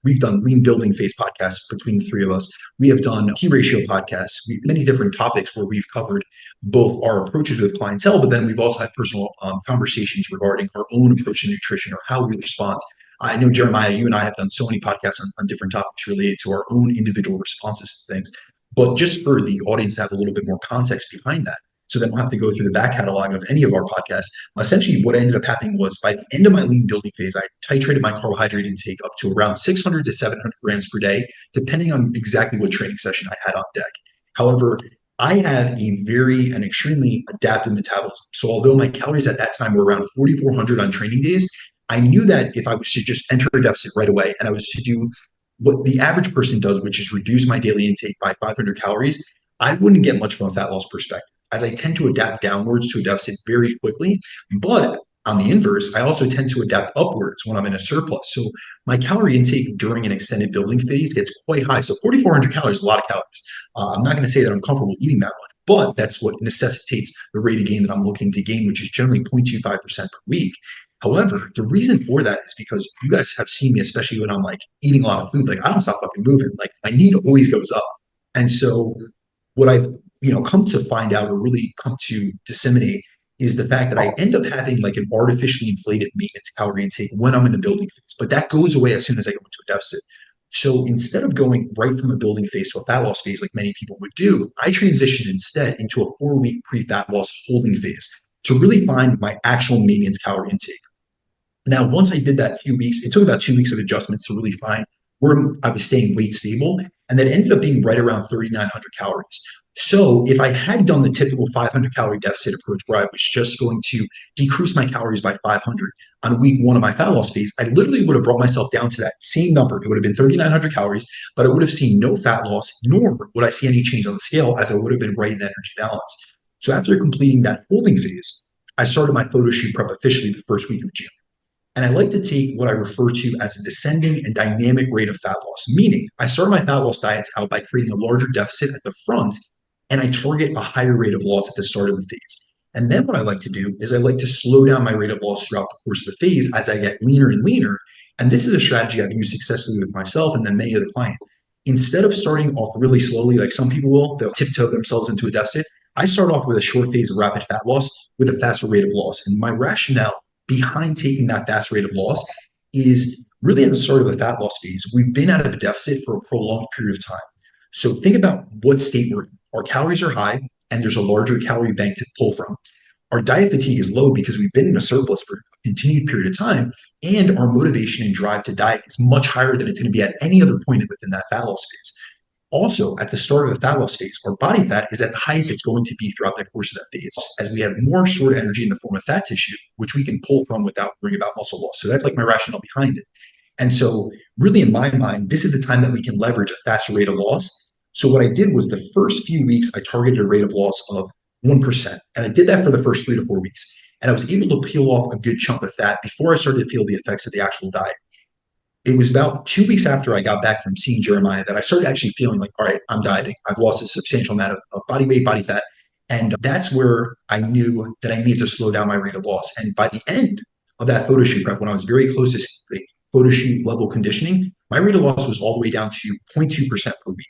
we've done lean building phase podcasts between the three of us. We have done key ratio podcasts, many different topics where we've covered both our approaches with clientele, but then we've also had personal conversations regarding our own approach to nutrition, or how we respond. I know, Jeremiah, you and I have done so many podcasts on different topics related to our own individual responses to things. But just for the audience to have a little bit more context behind that, so they don't have to go through the back catalog of any of our podcasts. Essentially, what ended up happening was, by the end of my lean building phase, I titrated my carbohydrate intake up to around 600 to 700 grams per day, depending on exactly what training session I had on deck. However, I had an extremely adaptive metabolism. So although my calories at that time were around 4,400 on training days, I knew that if I was to just enter a deficit right away, and I was to do what the average person does, which is reduce my daily intake by 500 calories, I wouldn't get much from a fat loss perspective, as I tend to adapt downwards to a deficit very quickly. But on the inverse, I also tend to adapt upwards when I'm in a surplus. So my calorie intake during an extended building phase gets quite high. So 4,400 calories is a lot of calories. I'm not going to say that I'm comfortable eating that much, but that's what necessitates the rate of gain that I'm looking to gain, which is generally 0.25% per week. However, the reason for that is because you guys have seen me, especially when I'm like eating a lot of food, like I don't stop fucking moving. Like my need always goes up. And so what I've come to find out, or really come to disseminate, is the fact that I end up having like an artificially inflated maintenance calorie intake when I'm in the building phase, but that goes away as soon as I go into a deficit. So instead of going right from a building phase to a fat loss phase like many people would do, I transitioned instead into a 4-week pre-fat loss holding phase to really find my actual maintenance calorie intake. Now, once I did that few weeks, it took about 2 weeks of adjustments to really find where I was staying weight stable, and that ended up being right around 3,900 calories. So if I had done the typical 500 calorie deficit approach where I was just going to decrease my calories by 500 on week 1 of my fat loss phase, I literally would have brought myself down to that same number. It would have been 3,900 calories, but I would have seen no fat loss, nor would I see any change on the scale, as I would have been right in energy balance. So after completing that holding phase, I started my Photoshoot Prep officially the first week of June. And I like to take what I refer to as a descending and dynamic rate of fat loss, meaning I start my fat loss diets out by creating a larger deficit at the front, and I target a higher rate of loss at the start of the phase. And then what I like to do is I like to slow down my rate of loss throughout the course of the phase as I get leaner and leaner. And this is a strategy I've used successfully with myself and then many of the clients. Instead of starting off really slowly, like some people will, they'll tiptoe themselves into a deficit. I start off with a short phase of rapid fat loss with a faster rate of loss. And my rationale behind taking that fast rate of loss is really at the start of a fat loss phase, we've been out of a deficit for a prolonged period of time. So think about what state we're in. Our calories are high and there's a larger calorie bank to pull from. Our diet fatigue is low because we've been in a surplus for a continued period of time, and our motivation and drive to diet is much higher than it's going to be at any other point within that fat loss phase. Also, at the start of the fat loss phase, our body fat is at the highest it's going to be throughout the course of that phase, as we have more stored energy in the form of fat tissue, which we can pull from without worrying about muscle loss. So that's like my rationale behind it. And so really in my mind, this is the time that we can leverage a faster rate of loss. So what I did was the first few weeks, I targeted a rate of loss of 1%. And I did that for the first 3 to 4 weeks. And I was able to peel off a good chunk of fat before I started to feel the effects of the actual diet. It was about 2 weeks after I got back from seeing Jeremiah that I started actually feeling like, all right, I'm dieting. I've lost a substantial amount of body weight, body fat. And that's where I knew that I needed to slow down my rate of loss. And by the end of that photo shoot prep, when I was very close to the photo shoot level conditioning, my rate of loss was all the way down to 0.2% per week.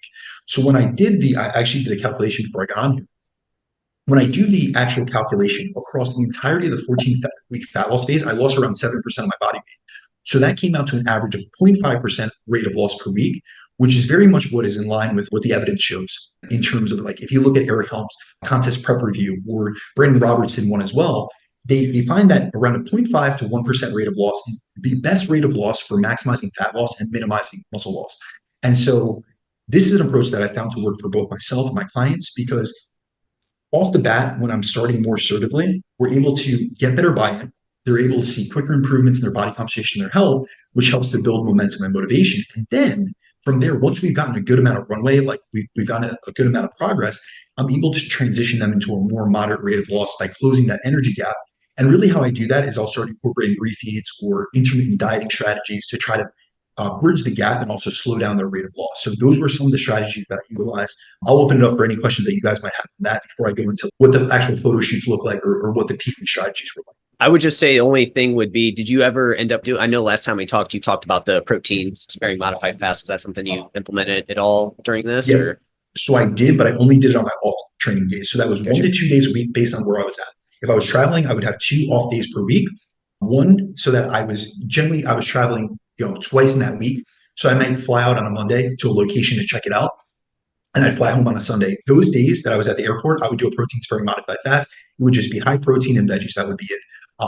So when I actually did a calculation before I got on here. When I do the actual calculation across the entirety of the 14-week fat loss phase, I lost around 7% of my body weight. So that came out to an average of 0.5% rate of loss per week, which is very much what is in line with what the evidence shows in terms of, like, if you look at Eric Helms' contest prep review, or Brandon Robertson one as well, they find that around a 0.5 to 1% rate of loss is the best rate of loss for maximizing fat loss and minimizing muscle loss. And so this is an approach that I found to work for both myself and my clients, because off the bat, when I'm starting more assertively, we're able to get better buy-in. They're able to see quicker improvements in their body composition, their health, which helps to build momentum and motivation. And then from there, once we've gotten a good amount of runway, like we've gotten a good amount of progress, I'm able to transition them into a more moderate rate of loss by closing that energy gap. And really how I do that is I'll start incorporating refeeds or intermittent dieting strategies to try to bridge the gap and also slow down their rate of loss. So those were some of the strategies that I utilized. I'll open it up for any questions that you guys might have on that before I go into what the actual photo shoots look like, or what the peaking strategies were like. I would just say the only thing would be, did you ever end up doing, I know last time we talked, you talked about the protein sparing modified fast. Was that something you implemented at all during this? Yeah. Or? So I did, but I only did it on my off training days. So that was Gotcha. 1 to 2 days a week based on where I was at. If I was traveling, I would have 2 off days per week. One, so that I was traveling, twice in that week. So I might fly out on a Monday to a location to check it out, and I'd fly home on a Sunday. Those days that I was at the airport, I would do a protein sparing modified fast. It would just be high protein and veggies. That would be it.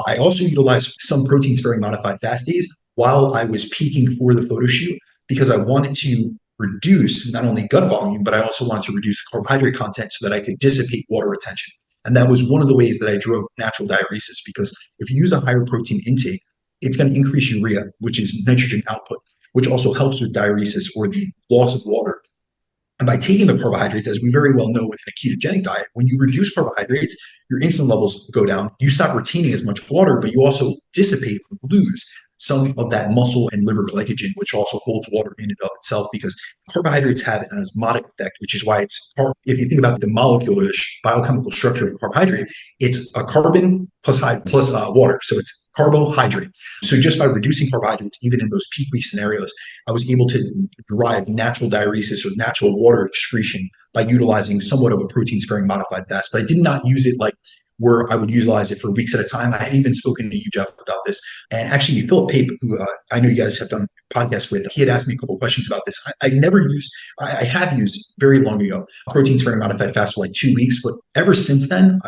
I also utilized some protein sparing modified fast days while I was peaking for the photo shoot, because I wanted to reduce not only gut volume, but I also wanted to reduce carbohydrate content so that I could dissipate water retention. And that was one of the ways that I drove natural diuresis, because if you use a higher protein intake, it's going to increase urea, which is nitrogen output. which also helps with diuresis or the loss of water. And by taking the carbohydrates, as we very well know within a ketogenic diet, when you reduce carbohydrates, your insulin levels go down. You stop retaining as much water, but you also dissipate or lose some of that muscle and liver glycogen, which also holds water in and of itself, because carbohydrates have an osmotic effect, which is why it's hard. If you think about the molecular biochemical structure of carbohydrate, it's a carbon plus water. So it's carbohydrate. So just by reducing carbohydrates, even in those peak week scenarios, I was able to derive natural diuresis or natural water excretion by utilizing somewhat of a protein sparing modified fast. But I did not use it like where I would utilize it for weeks at a time. I had even spoken to you, Jeff, about this. And actually, Philip Pape, who I know you guys have done podcasts with, he had asked me a couple of questions about this. I have used very long ago protein sparing modified fast for like 2 weeks. But ever since then,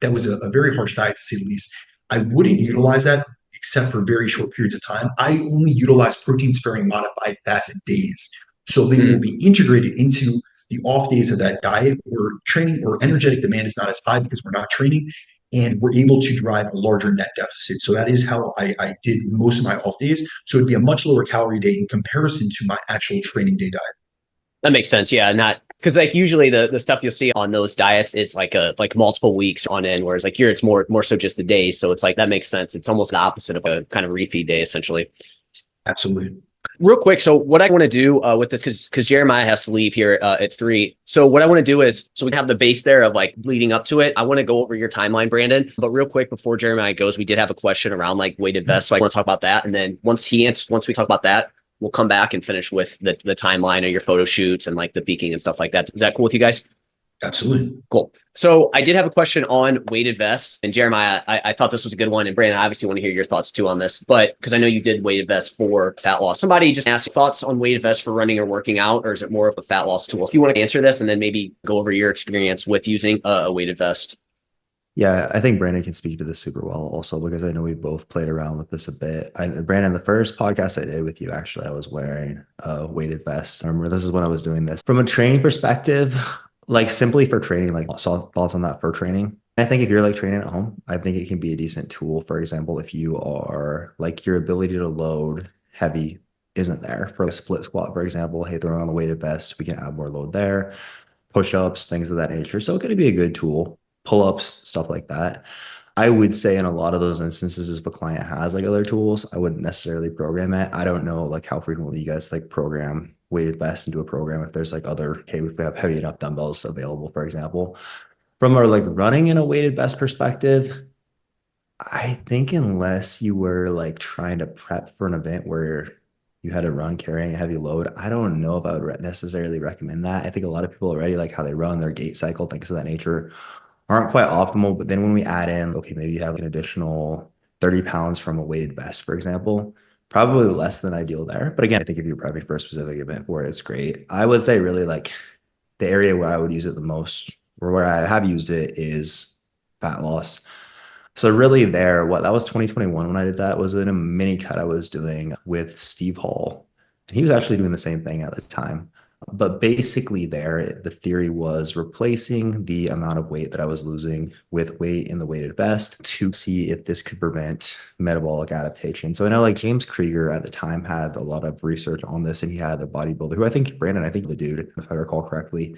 that was a very harsh diet to say the least. I wouldn't utilize that except for very short periods of time. I only utilize protein sparing modified fast days. So they will be integrated into the off days of that diet where training or energetic demand is not as high because we're not training, and we're able to drive a larger net deficit. So that is how I did most of my off days. So it'd be a much lower calorie day in comparison to my actual training day diet. That makes sense. Yeah. Not because like usually the stuff you'll see on those diets is like multiple weeks on end, whereas like here it's more so just the days. So it's like that makes sense. It's almost the opposite of a kind of refeed day essentially. Absolutely. Real quick, so what I want to do with this, because Jeremiah has to leave here at 3. So what I want to do is, so we have the base there of like leading up to it. I want to go over your timeline, Brandon. But real quick, before Jeremiah goes, we did have a question around like weighted vests. So I want to talk about that. And then once we talk about that, we'll come back and finish with the timeline of your photo shoots and like the peaking and stuff like that. Is that cool with you guys? Absolutely. Cool. So I did have a question on weighted vests, and Jeremiah, I thought this was a good one. And Brandon, I obviously want to hear your thoughts too on this, but because I know you did weighted vests for fat loss. Somebody just asked thoughts on weighted vests for running or working out, or is it more of a fat loss tool? If you want to answer this and then maybe go over your experience with using a weighted vest. Yeah, I think Brandon can speak to this super well also, because I know we both played around with this a bit. Brandon, the first podcast I did with you, actually, I was wearing a weighted vest. I remember this is when I was doing this. From a training perspective, like simply for training, like thoughts on that for training. I think if you're like training at home, I think it can be a decent tool. For example, if you are like your ability to load heavy isn't there for a split squat, for example, hey, throwing on the weighted vest, we can add more load there, push-ups, things of that nature. So it could be a good tool, pull-ups, stuff like that. I would say in a lot of those instances, if a client has like other tools, I wouldn't necessarily program it. I don't know like how frequently you guys like program weighted vest into a program. If there's like if we have heavy enough dumbbells available, for example. From our like running in a weighted vest perspective, I think unless you were like trying to prep for an event where you had to run carrying a heavy load, I don't know if I would necessarily recommend that. I think a lot of people already like how they run their gait cycle, things of that nature aren't quite optimal. But then when we add in, okay, maybe you have an additional 30 pounds from a weighted vest, for example, probably less than ideal there. But again, I think if you're prepping for a specific event for it, it's great. I would say really like the area where I would use it the most, or where I have used it, is fat loss. So really that was 2021 when I did that, was in a mini cut I was doing with Steve Hall. And he was actually doing the same thing at the time. But basically the theory was replacing the amount of weight that I was losing with weight in the weighted vest to see if this could prevent metabolic adaptation. So I know like James Krieger at the time had a lot of research on this, and he had a bodybuilder who I think the dude, if I recall correctly,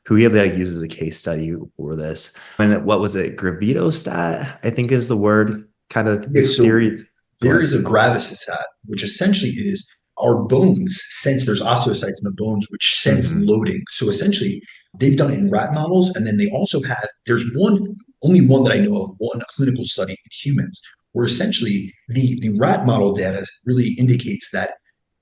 who he like uses as a case study for this. And what was it? Gravitostat, I think is the word, kind of this theory. There is a gravitostat, which essentially is our bones sense, there's osteocytes in the bones which sense loading. So essentially they've done it in rat models, and then they also have, there's only one that I know of, one clinical study in humans, where essentially the rat model data really indicates that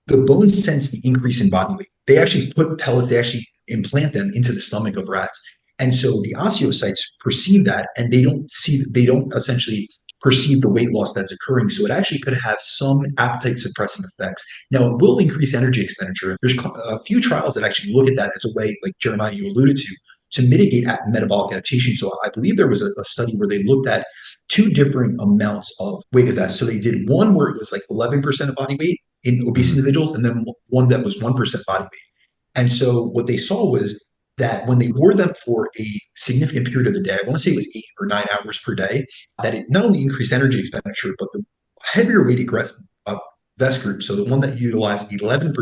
the bones sense the increase in body weight. They actually put pellets, they actually implant them into the stomach of rats. And so the osteocytes perceive that, and they don't essentially perceive the weight loss that's occurring. So it actually could have some appetite suppressing effects. Now, it will increase energy expenditure. There's a few trials that actually look at that as a way, like Jeremiah, you alluded to mitigate metabolic adaptation. So I believe there was a study where they looked at 2 different amounts of weighted vests. So they did one where it was like 11% of body weight in obese individuals, and then one that was 1% body weight. And so what they saw was that when they wore them for a significant period of the day, I want to say it was 8 or 9 hours per day, that it not only increased energy expenditure, but the heavier weighted vest group, so the one that utilized 11%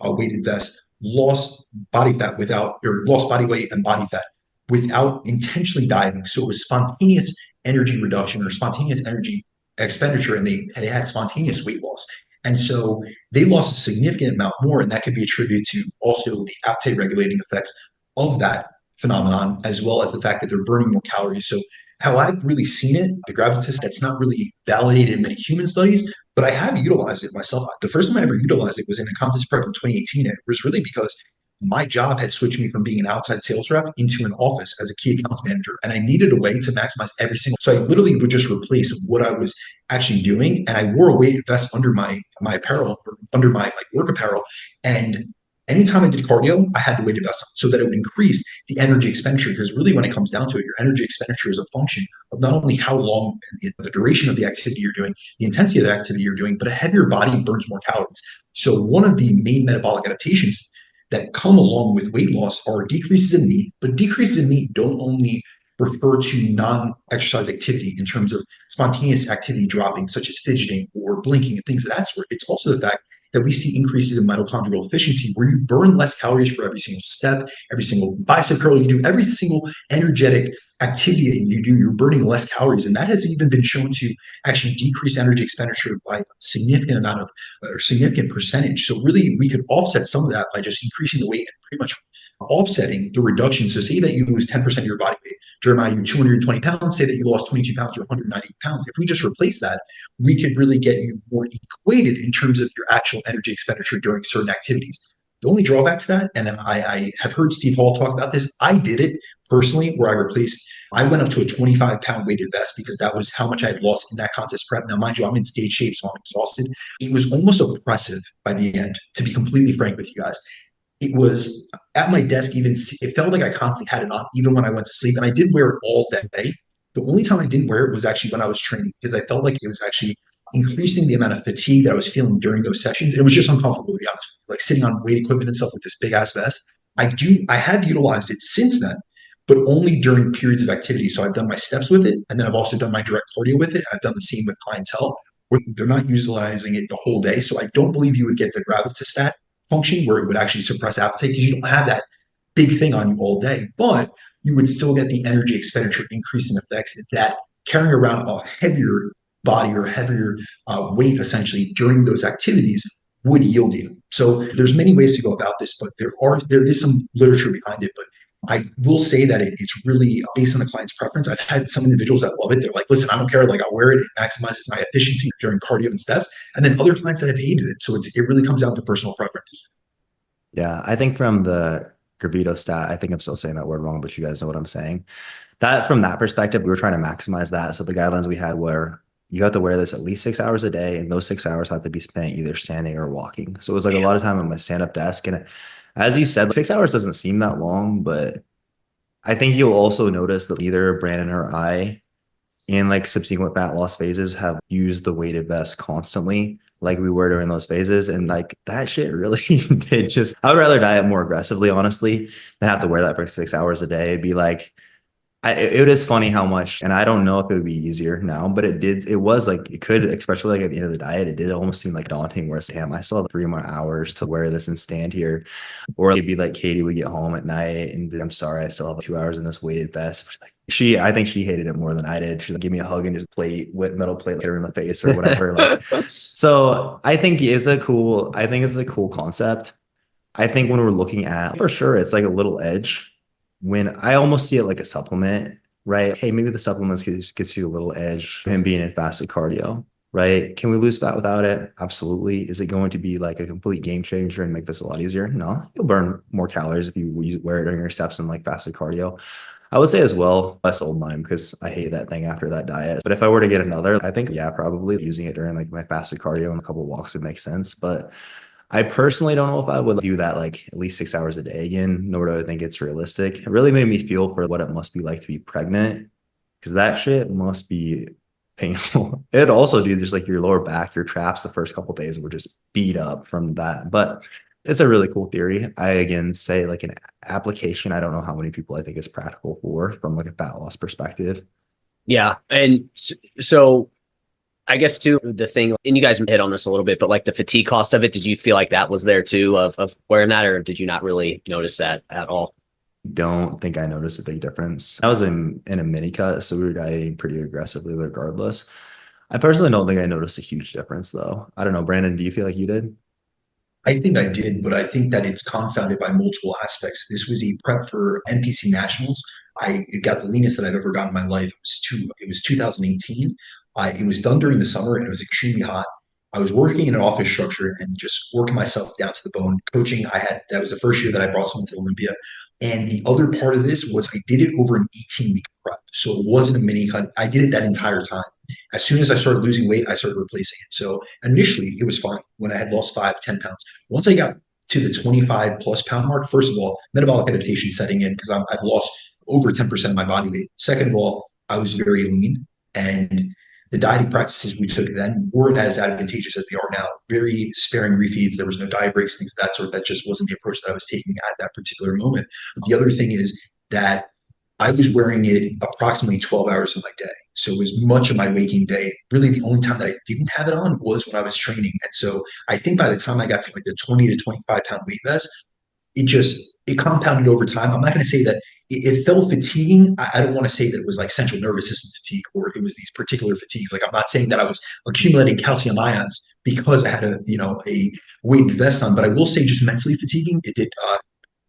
weighted vest, lost body fat without, or lost body weight and body fat without intentionally dieting. So it was spontaneous energy reduction or spontaneous energy expenditure, and they had spontaneous weight loss. And so they lost a significant amount more, and that could be attributed to also the appetite regulating effects of that phenomenon, as well as the fact that they're burning more calories. So how I've really seen it, the gravity test, that's not really validated in many human studies, but I have utilized it myself. The first time I ever utilized it was in a contest prep in 2018. And it was really because my job had switched me from being an outside sales rep into an office as a key accounts manager. And I needed a way to maximize every single. So I literally would just replace what I was actually doing. And I wore a weighted vest under my apparel, or under my like work apparel. And anytime I did cardio, I had the weighted vest on so that it would increase the energy expenditure. Because really, when it comes down to it, your energy expenditure is a function of not only how long, the duration of the activity you're doing, the intensity of the activity you're doing, but a heavier body burns more calories. So one of the main metabolic adaptations that come along with weight loss are decreases in meat, but decreases in meat don't only refer to non-exercise activity in terms of spontaneous activity dropping, such as fidgeting or blinking and things of that sort. It's also the fact that we see increases in mitochondrial efficiency where you burn less calories for every single step, every single bicep curl you do, every single energetic activity that you do, you're burning less calories. And that has even been shown to actually decrease energy expenditure by a significant amount of, or significant percentage. So really we could offset some of that by just increasing the weight and pretty much offsetting the reduction. So say that you lose 10% of your body weight. Jeremiah, you're 220 pounds, say that you lost 22 pounds or 190 pounds. If we just replace that, we could really get you more equated in terms of your actual energy expenditure during certain activities. The only drawback to that, and I have heard Steve Hall talk about this, I did it personally where I went up to a 25-pound weighted vest because that was how much I had lost in that contest prep. Now, mind you, I'm in stage shape, so I'm exhausted. It was almost oppressive by the end, to be completely frank with you guys. It was at my desk, even it felt like I constantly had it on, even when I went to sleep. And I did wear it all day. The only time I didn't wear it was actually when I was training, because I felt like it was actually increasing the amount of fatigue that I was feeling during those sessions. It was just uncomfortable, to be honest, like sitting on weight equipment and stuff with this big ass vest. I have utilized it since then, but only during periods of activity. So I've done my steps with it, and then I've also done my direct cardio with it. I've done the same with clientele, where they're not utilizing it the whole day. So I don't believe you would get the gravitastat function where it would actually suppress appetite, because you don't have that big thing on you all day, but you would still get the energy expenditure increasing effects that carrying around a heavier body or heavier weight essentially during those activities would yield you. So there's many ways to go about this, but there is some literature behind it. But I will say that it's really based on the client's preference. I've had some individuals that love it. They're like, listen, I don't care. Like, I'll wear it. It maximizes my efficiency during cardio and steps. And then other clients that have hated it. So it really comes down to personal preference. Yeah, I think from the gravito stat, I think I'm still saying that word wrong, but you guys know what I'm saying. That from that perspective, we were trying to maximize that. So the guidelines we had were you have to wear this at least 6 hours a day, and those 6 hours have to be spent either standing or walking. So it was like a lot of time on my stand-up desk. And as you said, 6 hours doesn't seem that long, but I think you'll also notice that either Brandon or I, in like subsequent fat loss phases, have used the weighted vest constantly, like we were during those phases. And like that shit really did just, I would rather diet more aggressively, honestly, than have to wear that for 6 hours a day. It'd be like, it is funny how much, and I don't know if it would be easier now, but it was like, it could, especially like at the end of the diet, it did almost seem like daunting where, damn, I still have 3 more hours to wear this and stand here. Or it'd be like Katie would get home at night and be, I'm sorry, I still have 2 hours in this weighted vest. Like, I think she hated it more than I did. She'd like, give me a hug and just metal plate, hit her in the face or whatever. Like, so I think it's a cool concept. I think when we're looking at, for sure, it's like a little edge. When I almost see it like a supplement, right? Hey, maybe the supplements gets you a little edge, him being in fasted cardio, right? Can we lose fat without it? Absolutely. Is it going to be like a complete game changer and make this a lot easier? No, you'll burn more calories if you wear it during your steps and like fasted cardio. I would say as well, I sold mine because I hate that thing after that diet. But if I were to get another, I think, yeah, probably using it during like my fasted cardio and a couple of walks would make sense. But I personally don't know if I would do that like at least 6 hours a day again, nor do I think it's realistic. It really made me feel for what it must be like to be pregnant, because that shit must be painful. It also do just like your lower back, your traps the first couple of days were just beat up from that. But it's a really cool theory. I again say like an application, I don't know how many people I think is practical for from like a fat loss perspective. Yeah. And so I guess too, the thing, and you guys hit on this a little bit, but like the fatigue cost of it, did you feel like that was there too of wearing that, or did you not really notice that at all? Don't think I noticed a big difference. I was in a mini cut, so we were dieting pretty aggressively regardless. I personally don't think I noticed a huge difference though. I don't know, Brandon, do you feel like you did? I think I did, but I think that it's confounded by multiple aspects. This was a prep for NPC Nationals. I got the leanest that I've ever gotten in my life. It was 2018. It was done during the summer and it was extremely hot. I was working in an office structure and just working myself down to the bone. Coaching, that was the first year that I brought someone to Olympia. And the other part of this was I did it over an 18-week prep. So it wasn't a mini cut. I did it that entire time. As soon as I started losing weight, I started replacing it. So initially it was fine when I had lost 5, 10 pounds. Once I got to the 25 plus pound mark, first of all, metabolic adaptation setting in because I've lost over 10% of my body weight. Second of all, I was very lean and the dieting practices we took then weren't as advantageous as they are now. Very sparing refeeds. There was no diet breaks, things of that sort. That just wasn't the approach that I was taking at that particular moment. The other thing is that I was wearing it approximately 12 hours of my day. So it was much of my waking day. Really, the only time that I didn't have it on was when I was training. And so I think by the time I got to like the 20 to 25 pound weight vest, it compounded over time. I'm not going to say that it felt fatiguing. I don't want to say that it was like central nervous system fatigue or it was these particular fatigues. Like I'm not saying that I was accumulating calcium ions because I had a weighted vest on, but I will say just mentally fatiguing. It did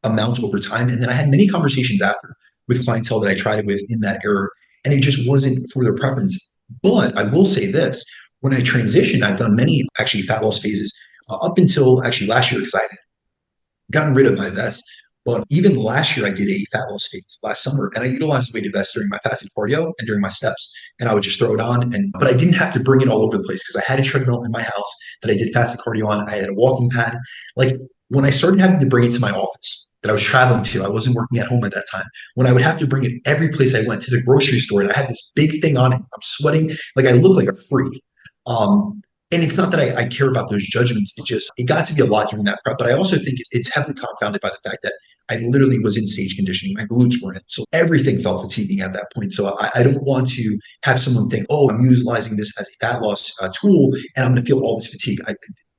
amount over time. And then I had many conversations after with clientele that I tried it with in that era, and it just wasn't for their preference. But I will say this: when I transitioned, I've done many actually fat loss phases up until actually last year because I had gotten rid of my vest. But even last year, I did a fat loss phase last summer, and I utilized weighted vest during my fasted cardio and during my steps. And I would just throw it on, but I didn't have to bring it all over the place because I had a treadmill in my house that I did fasted cardio on. I had a walking pad. Like when I started having to bring it to my office that I was traveling to, I wasn't working at home at that time. When I would have to bring it every place I went to the grocery store, and I had this big thing on it, I'm sweating like I look like a freak. And it's not that I care about those judgments. It got to be a lot during that prep. But I also think it's heavily confounded by the fact that I literally was in stage conditioning. My glutes were in. So everything felt fatiguing at that point. So I don't want to have someone think, oh, I'm utilizing this as a fat loss tool and I'm going to feel all this fatigue.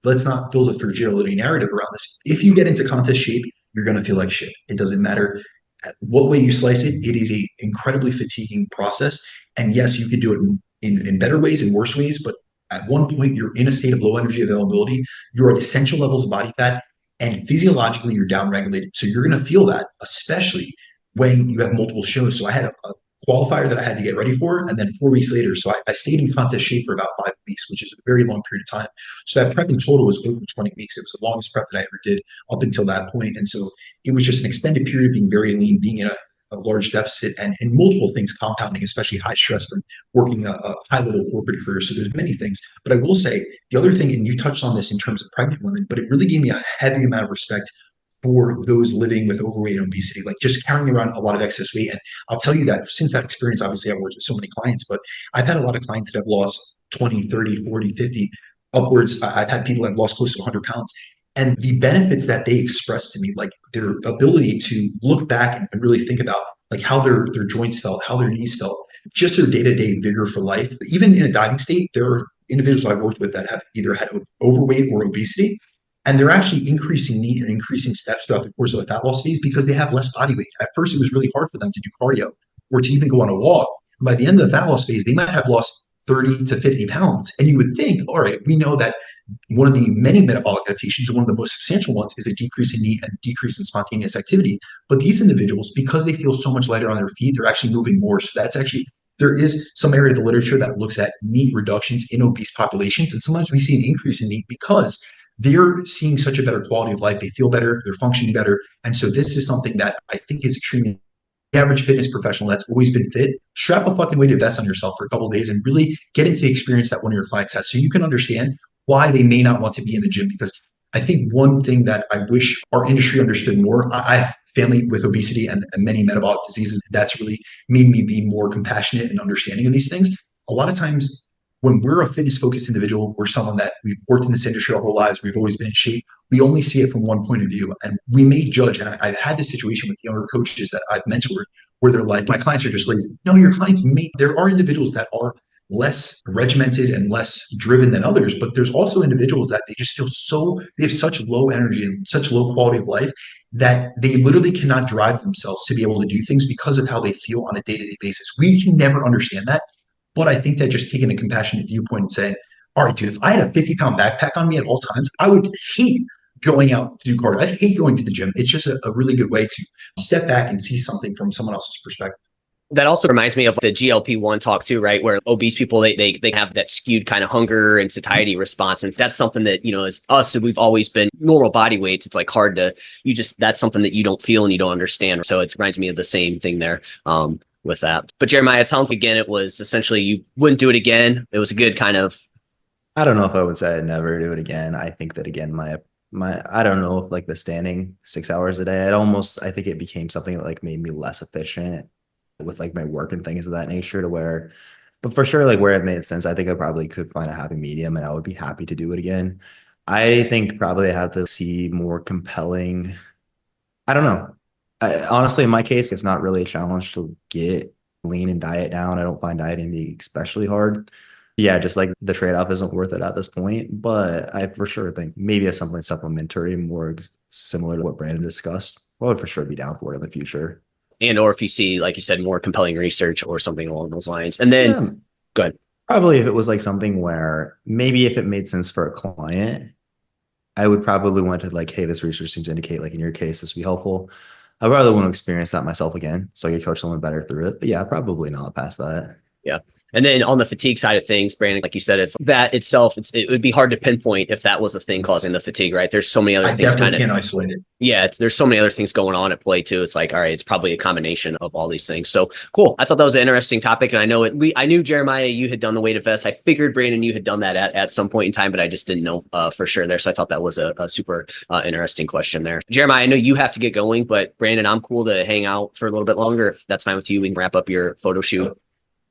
Let's not build a fragility narrative around this. If you get into contest shape, you're going to feel like shit. It doesn't matter what way you slice it. It is a incredibly fatiguing process. And yes, you can do it in better ways and worse ways, but at one point, you're in a state of low energy availability. You're at essential levels of body fat, and physiologically, you're downregulated. So you're going to feel that, especially when you have multiple shows. So I had a qualifier that I had to get ready for, and then 4 weeks later, so I stayed in contest shape for about 5 weeks, which is a very long period of time. So that prep in total was over 20 weeks. It was the longest prep that I ever did up until that point. And so it was just an extended period of being very lean, being in a large deficit and multiple things compounding, especially high stress from working a high level corporate career. So there's many things. But I will say the other thing, and you touched on this in terms of pregnant women, but it really gave me a heavy amount of respect for those living with overweight and obesity, like just carrying around a lot of excess weight. And I'll tell you that since that experience, obviously I've worked with so many clients, but I've had a lot of clients that have lost 20, 30, 40, 50 upwards. I've had people that have lost close to 100 pounds. And the benefits that they expressed to me, like their ability to look back and really think about like how their joints felt, how their knees felt, just their day-to-day vigor for life. Even in a dieting state, there are individuals I've worked with that have either had overweight or obesity, and they're actually increasing NEAT and increasing steps throughout the course of a fat loss phase because they have less body weight. At first, it was really hard for them to do cardio or to even go on a walk. By the end of the fat loss phase, they might have lost 30 to 50 pounds. And you would think, all right, we know that one of the many metabolic adaptations, one of the most substantial ones, is a decrease in NEAT and decrease in spontaneous activity. But these individuals, because they feel so much lighter on their feet, they're actually moving more. So that's actually, there is some area of the literature that looks at NEAT reductions in obese populations. And sometimes we see an increase in NEAT because they're seeing such a better quality of life. They feel better, they're functioning better. And so this is something that I think is extremely average fitness professional that's always been fit, strap a fucking weighted vest on yourself for a couple of days and really get into the experience that one of your clients has so you can understand why they may not want to be in the gym. Because I think one thing that I wish our industry understood more, I have family with obesity and many metabolic diseases. That's really made me be more compassionate and understanding of these things. A lot of times when we're a fitness focused individual, we're someone that we've worked in this industry our whole lives, we've always been in shape. We only see it from one point of view. And we may judge, and I've had this situation with younger coaches that I've mentored where they're like, my clients are just lazy. No, your clients there are individuals that are less regimented and less driven than others. But there's also individuals that they just feel they have such low energy and such low quality of life that they literally cannot drive themselves to be able to do things because of how they feel on a day-to-day basis. We can never understand that. But I think that just taking a compassionate viewpoint and saying, all right, dude, if I had a 50-pound backpack on me at all times, I would hate going out to do cardio. I hate going to the gym. It's just a really good way to step back and see something from someone else's perspective. That also reminds me of the GLP-1 talk too, right? Where obese people, they have that skewed kind of hunger and satiety response. And that's something that, as us, we've always been normal body weights. It's like hard to, that's something that you don't feel and you don't understand. So it reminds me of the same thing there with that. But Jeremiah, it sounds, again, it was essentially you wouldn't do it again. It was a good kind of. I don't know if I would say I'd never do it again. I think that, again, my I don't know if like the standing 6 hours a day, I think it became something that like made me less efficient with like my work and things of that nature but for sure, like where it made sense, I think I probably could find a happy medium and I would be happy to do it again. I think probably I have to see more compelling. I don't know. Honestly, in my case, it's not really a challenge to get lean and diet down. I don't find dieting to be especially hard. Yeah, just like the trade-off isn't worth it at this point, but I for sure think maybe as something supplementary, more similar to what Brandon discussed, I would for sure be down for it in the future. And or if you see, like you said, more compelling research or something along those lines. And then go ahead. Probably if it was like something where maybe if it made sense for a client, I would probably want to like, hey, this research seems to indicate like in your case, this would be helpful. I rather want to experience that myself again so I can coach someone better through it. But yeah, probably not past that. Yeah. And then on the fatigue side of things, Brandon, like you said, it's that itself, it would be hard to pinpoint if that was a thing causing the fatigue, right? There's so many other things kind of can't isolate it. Yeah, there's so many other things going on at play too. It's like, all right, it's probably a combination of all these things. So cool. I thought that was an interesting topic. And I know I knew Jeremiah, you had done the weighted vest. I figured Brandon, you had done that at some point in time, but I just didn't know for sure there. So I thought that was a super interesting question there. Jeremiah, I know you have to get going, but Brandon, I'm cool to hang out for a little bit longer. If that's fine with you, we can wrap up your photo shoot.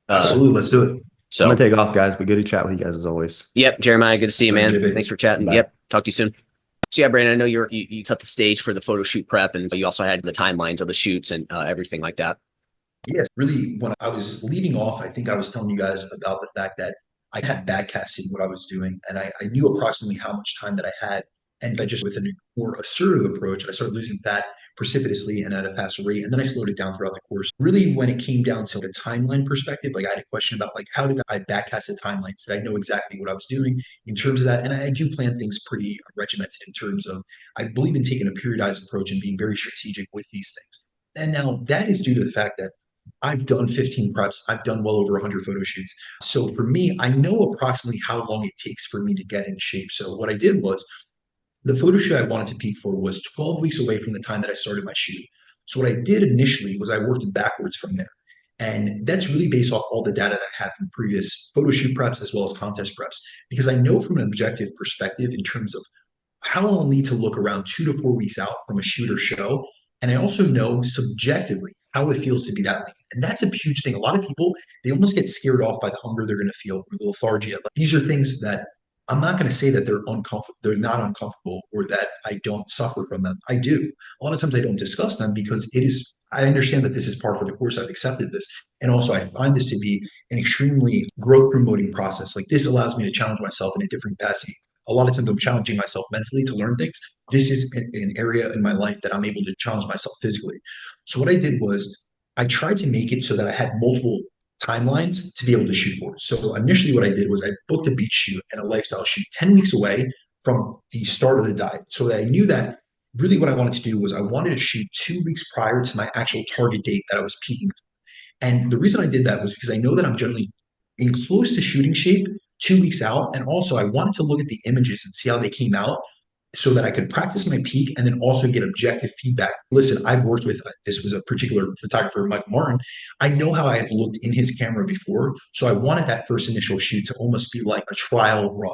Absolutely. Let's do it. So I'm gonna take off, guys, but good to chat with you guys as always. Yep, Jeremiah, good to see you, man. Thanks for chatting. Bye. Yep, talk to you soon. So yeah, Brandon, I know you set the stage for the Photoshoot Prep, and you also had the timelines of the shoots and everything like that. Yes, really. When I was leading off, I think I was telling you guys about the fact that I had backcasted what I was doing, and I knew approximately how much time that I had. And I just, with a more assertive approach, I started losing fat precipitously and at a faster rate. And then I slowed it down throughout the course. Really, when it came down to the timeline perspective, like I had a question about like, how did I backcast the timelines? Did I know exactly what I was doing in terms of that? And I do plan things pretty regimented in terms of, I believe in taking a periodized approach and being very strategic with these things. And now that is due to the fact that I've done 15 preps. I've done well over 100 photo shoots. So for me, I know approximately how long it takes for me to get in shape. So what I did was the photo shoot I wanted to peak for was 12 weeks away from the time that I started my shoot. So what I did initially was I worked backwards from there. And that's really based off all the data that I have from previous photo shoot preps as well as contest preps, because I know from an objective perspective in terms of how I'll need to look around 2 to 4 weeks out from a shoot or show. And I also know subjectively how it feels to be that lean. And that's a huge thing. A lot of people, they almost get scared off by the hunger they're going to feel or the lethargy. Like, these are things that I'm not going to say that they're uncomfortable, they're not uncomfortable, or that I don't suffer from them. I do. A lot of times I don't discuss them because I understand that this is part of the course. I've accepted this. And also I find this to be an extremely growth promoting process. Like, this allows me to challenge myself in a different capacity. A lot of times I'm challenging myself mentally to learn things. This is an area in my life that I'm able to challenge myself physically. So what I did was I tried to make it so that I had multiple timelines to be able to shoot for. So initially what I did was I booked a beach shoot and a lifestyle shoot 10 weeks away from the start of the diet, so that I knew that really what I wanted to do was I wanted to shoot 2 weeks prior to my actual target date that I was peaking for. And the reason I did that was because I know that I'm generally in close to shooting shape 2 weeks out. And also I wanted to look at the images and see how they came out so that I could practice my peak and then also get objective feedback. Listen, I've worked with, this was a particular photographer, Mike Martin. I know how I have looked in his camera before. So I wanted that first initial shoot to almost be like a trial run.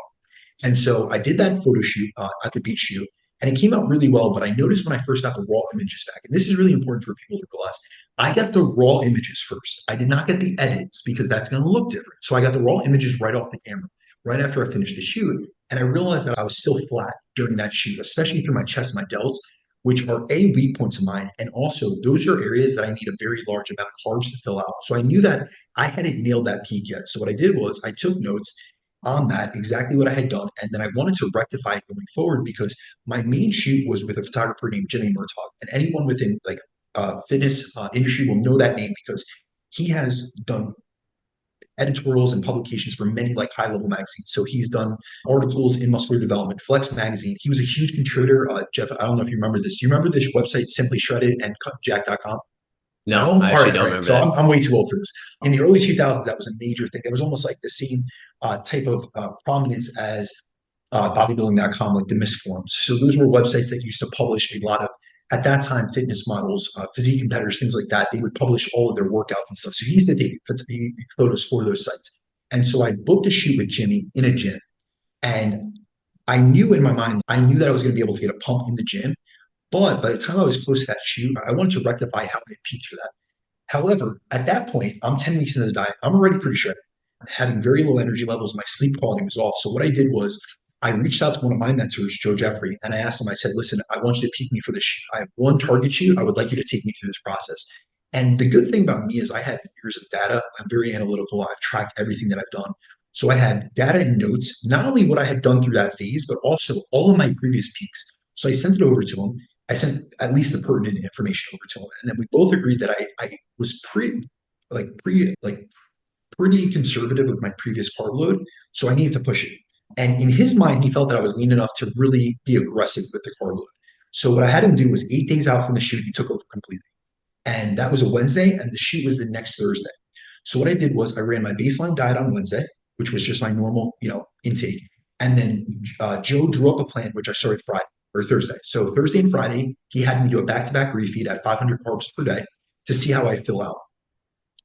And so I did that photo shoot at the beach shoot, and it came out really well. But I noticed when I first got the raw images back, and this is really important for people to realize, I got the raw images first. I did not get the edits because that's going to look different. So I got the raw images right off the camera, right after I finished the shoot. And I realized that I was still flat during that shoot, especially through my chest and my delts. which are weak points of mine. And also, those are areas that I need a very large amount of carbs to fill out. So I knew that I hadn't nailed that peak yet. So what I did was I took notes on that, exactly what I had done. And then I wanted to rectify it going forward because my main shoot was with a photographer named Jimmy Murtaugh. And anyone within like fitness industry will know that name because he has done editorials and publications for many like high level magazines. So he's done articles in Muscular Development, Flex Magazine. He was a huge contributor. Jeff, I don't know if you remember this. Do you remember this website, Simply Shredded and CutJack.com? No, No? I All actually right, don't all right. remember So that. I'm way too old for this. In the early 2000s, that was a major thing. It was almost like the same type of prominence as bodybuilding.com, like the misforms. So those were websites that used to publish a lot of, at that time, fitness models, physique competitors, things like that. They would publish all of their workouts and stuff. So he used to take photos for those sites. And so I booked a shoot with Jimmy in a gym. And I knew in my mind, I knew that I was going to be able to get a pump in the gym. But by the time I was close to that shoot, I wanted to rectify how I peaked for that. However, at that point, I'm 10 weeks into the diet. I'm already pretty shredded. I'm having very low energy levels. My sleep quality was off. So what I did was I reached out to one of my mentors, Joe Jeffrey, and I asked him, I said, listen, I want you to peak me for this shoot. I have one target shoot. I would like you to take me through this process. And the good thing about me is I have years of data. I'm very analytical. I've tracked everything that I've done. So I had data and notes, not only what I had done through that phase, but also all of my previous peaks. So I sent it over to him. I sent at least the pertinent information over to him. And then we both agreed that I was pretty conservative with my previous carb load. So I needed to push it. And in his mind, he felt that I was lean enough to really be aggressive with the carb load. So what I had him do was 8 days out from the shoot, he took over completely. And that was a Wednesday, and the shoot was the next Thursday. So what I did was I ran my baseline diet on Wednesday, which was just my normal, intake. And then Joe drew up a plan, which I started Friday or Thursday. So Thursday and Friday, he had me do a back-to-back refeed at 500 carbs per day to see how I fill out.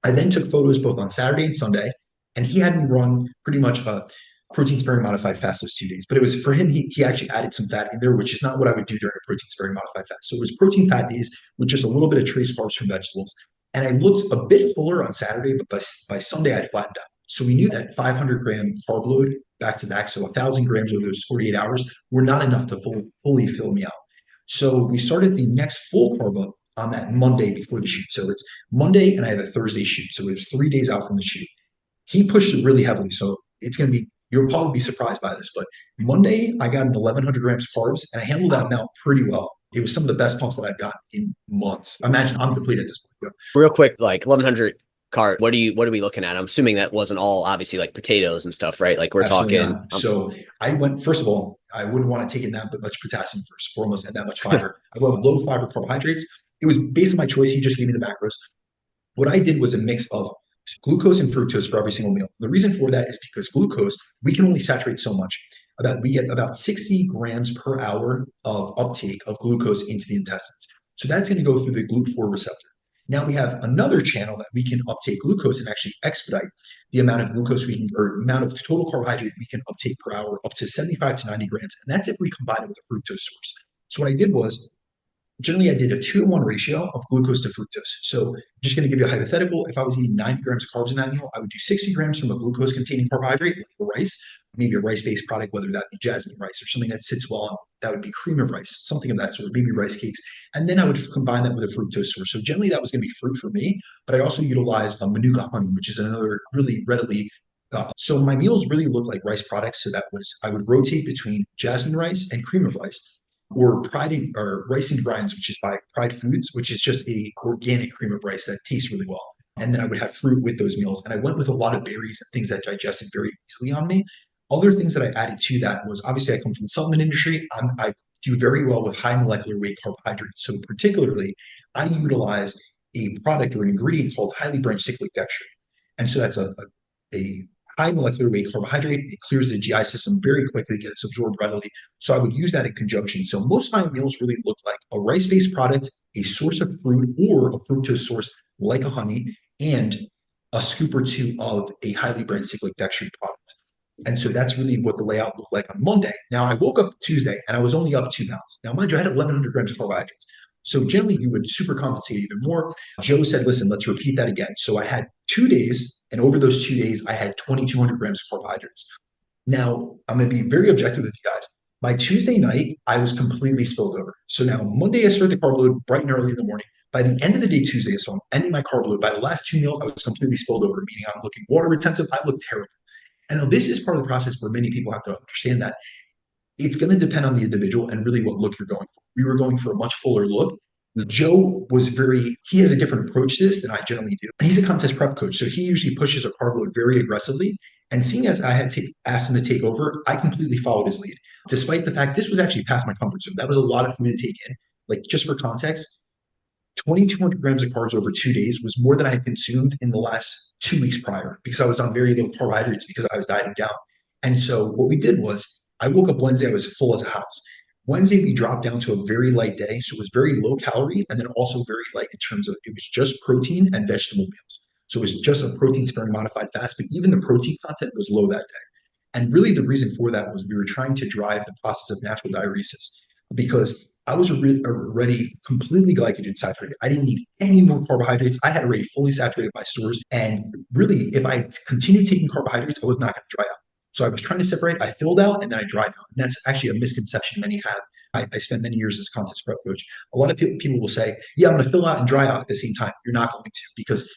I then took photos both on Saturday and Sunday, and he had me run pretty much a protein sparing modified fast those 2 days. But it was for him, he actually added some fat in there, which is not what I would do during a protein sparing modified fast. So it was protein fat days with just a little bit of trace carbs from vegetables. And I looked a bit fuller on Saturday, but by Sunday, I'd flattened out. So we knew that 500-gram carb load back to back, so 1,000 grams over those 48 hours, were not enough to fully fill me out. So we started the next full carb up on that Monday before the shoot. So it's Monday and I have a Thursday shoot. So it was 3 days out from the shoot. He pushed it really heavily. So it's going to be, you'll probably be surprised by this, but Monday I got an 1,100 grams carbs and I handled that amount pretty well. It was some of the best pumps that I've gotten in months. Imagine I'm complete at this point. Real quick, like 1,100 cart, what are we looking at? I'm assuming that wasn't all obviously like potatoes and stuff, right? Like we're Absolutely talking. not. So I went, first of all, I wouldn't want to take in that much potassium first, foremost, and that much fiber. I went with low fiber carbohydrates. It was based on my choice. He just gave me the macros. What I did was a mix of glucose and fructose for every single meal. The reason for that is because glucose, we can only saturate so much. We get about 60 grams per hour of uptake of glucose into the intestines. So that's going to go through the GLUT4 receptor. Now we have another channel that we can uptake glucose and actually expedite the amount of glucose or amount of total carbohydrate we can uptake per hour up to 75 to 90 grams. And that's if we combine it with a fructose source. So what I did was, generally, I did a 2-to-1 ratio of glucose to fructose. So I'm just going to give you a hypothetical. If I was eating 90 grams of carbs in that meal, I would do 60 grams from a glucose-containing carbohydrate, like rice, maybe a rice-based product, whether that be jasmine rice or something that sits well on, that would be cream of rice, something of that sort, maybe rice cakes. And then I would combine that with a fructose source. So generally, that was going to be fruit for me, but I also utilized manuka honey, which is another really readily so my meals really look like rice products. So that was, I would rotate between jasmine rice and cream of rice, or rice and grinds, which is by Pride Foods, which is just a organic cream of rice that tastes really well. And then I would have fruit with those meals. And I went with a lot of berries and things that digested very easily on me. Other things that I added to that was, obviously I come from the supplement industry. I do very well with high molecular weight carbohydrates. So particularly, I utilize a product or an ingredient called highly branched cyclic dextrin. And so that's a high molecular weight carbohydrate. It clears the GI system very quickly, gets absorbed readily. So I would use that in conjunction. So most of my meals really look like a rice-based product, a source of fruit, or a fructose source like a honey, and a scoop or two of a highly branched cyclic dextrin product. And so that's really what the layout looked like on Monday. Now I woke up Tuesday and I was only up 2 pounds. Now mind you, I had 1,100 grams of carbohydrates. So generally you would super compensate even more. Joe said, listen, let's repeat that again. So I had 2 days, and over those 2 days, I had 2,200 grams of carbohydrates. Now I'm going to be very objective with you guys. By Tuesday night, I was completely spilled over. So now Monday, I started the carb load bright and early in the morning. By the end of the day, Tuesday, so I'm ending my carb load. By the last two meals, I was completely spilled over, meaning I'm looking water retentive. I look terrible. And now this is part of the process where many people have to understand that it's going to depend on the individual and really what look you're going for. We were going for a much fuller look. Joe he has a different approach to this than I generally do. And he's a contest prep coach. So he usually pushes a carb load very aggressively. And seeing as I had asked him to take over, I completely followed his lead, despite the fact this was actually past my comfort zone. That was a lot of food to take in. Like, just for context, 2,200 grams of carbs over 2 days was more than I had consumed in the last 2 weeks prior, because I was on very low carbohydrates because I was dieting down. And so what we did was I woke up Wednesday, I was full as a house. Wednesday, we dropped down to a very light day. So it was very low calorie and then also very light in terms of it was just protein and vegetable meals. So it was just a protein sparing modified fast, but even the protein content was low that day. And really the reason for that was we were trying to drive the process of natural diuresis, because I was already completely glycogen saturated. I didn't need any more carbohydrates. I had already fully saturated my stores. And really, if I continued taking carbohydrates, I was not going to dry out. So I was trying to separate. I filled out and then I dried out. And that's actually a misconception many have. I spent many years as a contest prep coach. A lot of people will say, yeah, I'm going to fill out and dry out at the same time. You're not going to, because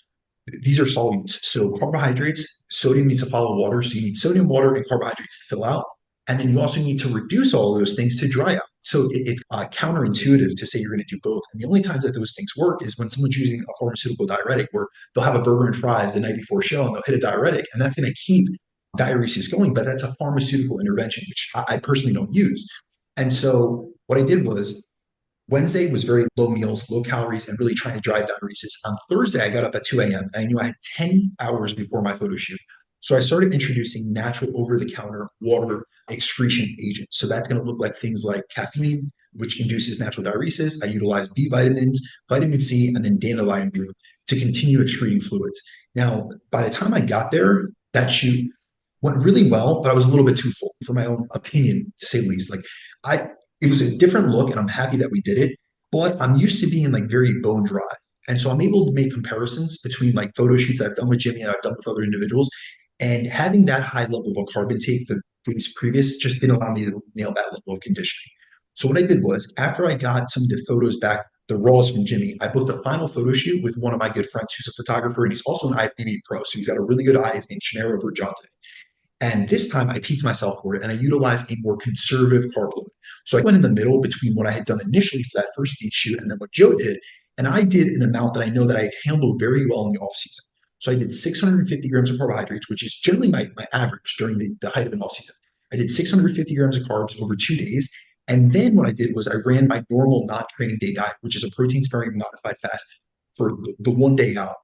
these are solutes. So carbohydrates, sodium needs to follow water. So you need sodium, water, and carbohydrates to fill out. And then you also need to reduce all of those things to dry out. So it's counterintuitive to say you're going to do both. And the only time that those things work is when someone's using a pharmaceutical diuretic, where they'll have a burger and fries the night before show and they'll hit a diuretic, and that's going to keep diuresis going. But that's a pharmaceutical intervention, which I personally don't use. And so what I did was Wednesday was very low meals, low calories, and really trying to drive diuresis. On Thursday, I got up at 2 a.m. and I knew I had 10 hours before my photo shoot. So I started introducing natural over-the-counter water excretion agents. So that's going to look like things like caffeine, which induces natural diuresis. I utilize B vitamins, vitamin C, and then dandelion root to continue excreting fluids. Now, by the time I got there, that shoot went really well, but I was a little bit too full, for my own opinion, to say the least. It was a different look, and I'm happy that we did it, but I'm used to being like very bone dry. And so I'm able to make comparisons between like photo shoots I've done with Jimmy and I've done with other individuals. And having that high level of a carb intake the weeks previous just didn't allow me to nail that level of conditioning. So what I did was, after I got some of the photos back, the raws from Jimmy, I booked a final photo shoot with one of my good friends who's a photographer, and he's also an IFBB pro. So he's got a really good eye. His name's Shannero Berjonte. And this time I peaked myself for it, and I utilized a more conservative carb load. So I went in the middle between what I had done initially for that first beach shoot and then what Joe did. And I did an amount that I know that I handled very well in the off season. So I did 650 grams of carbohydrates, which is generally my average during the height of an off season. I did 650 grams of carbs over 2 days. And then what I did was I ran my normal not training day diet, which is a protein sparing modified fast, for the 1 day out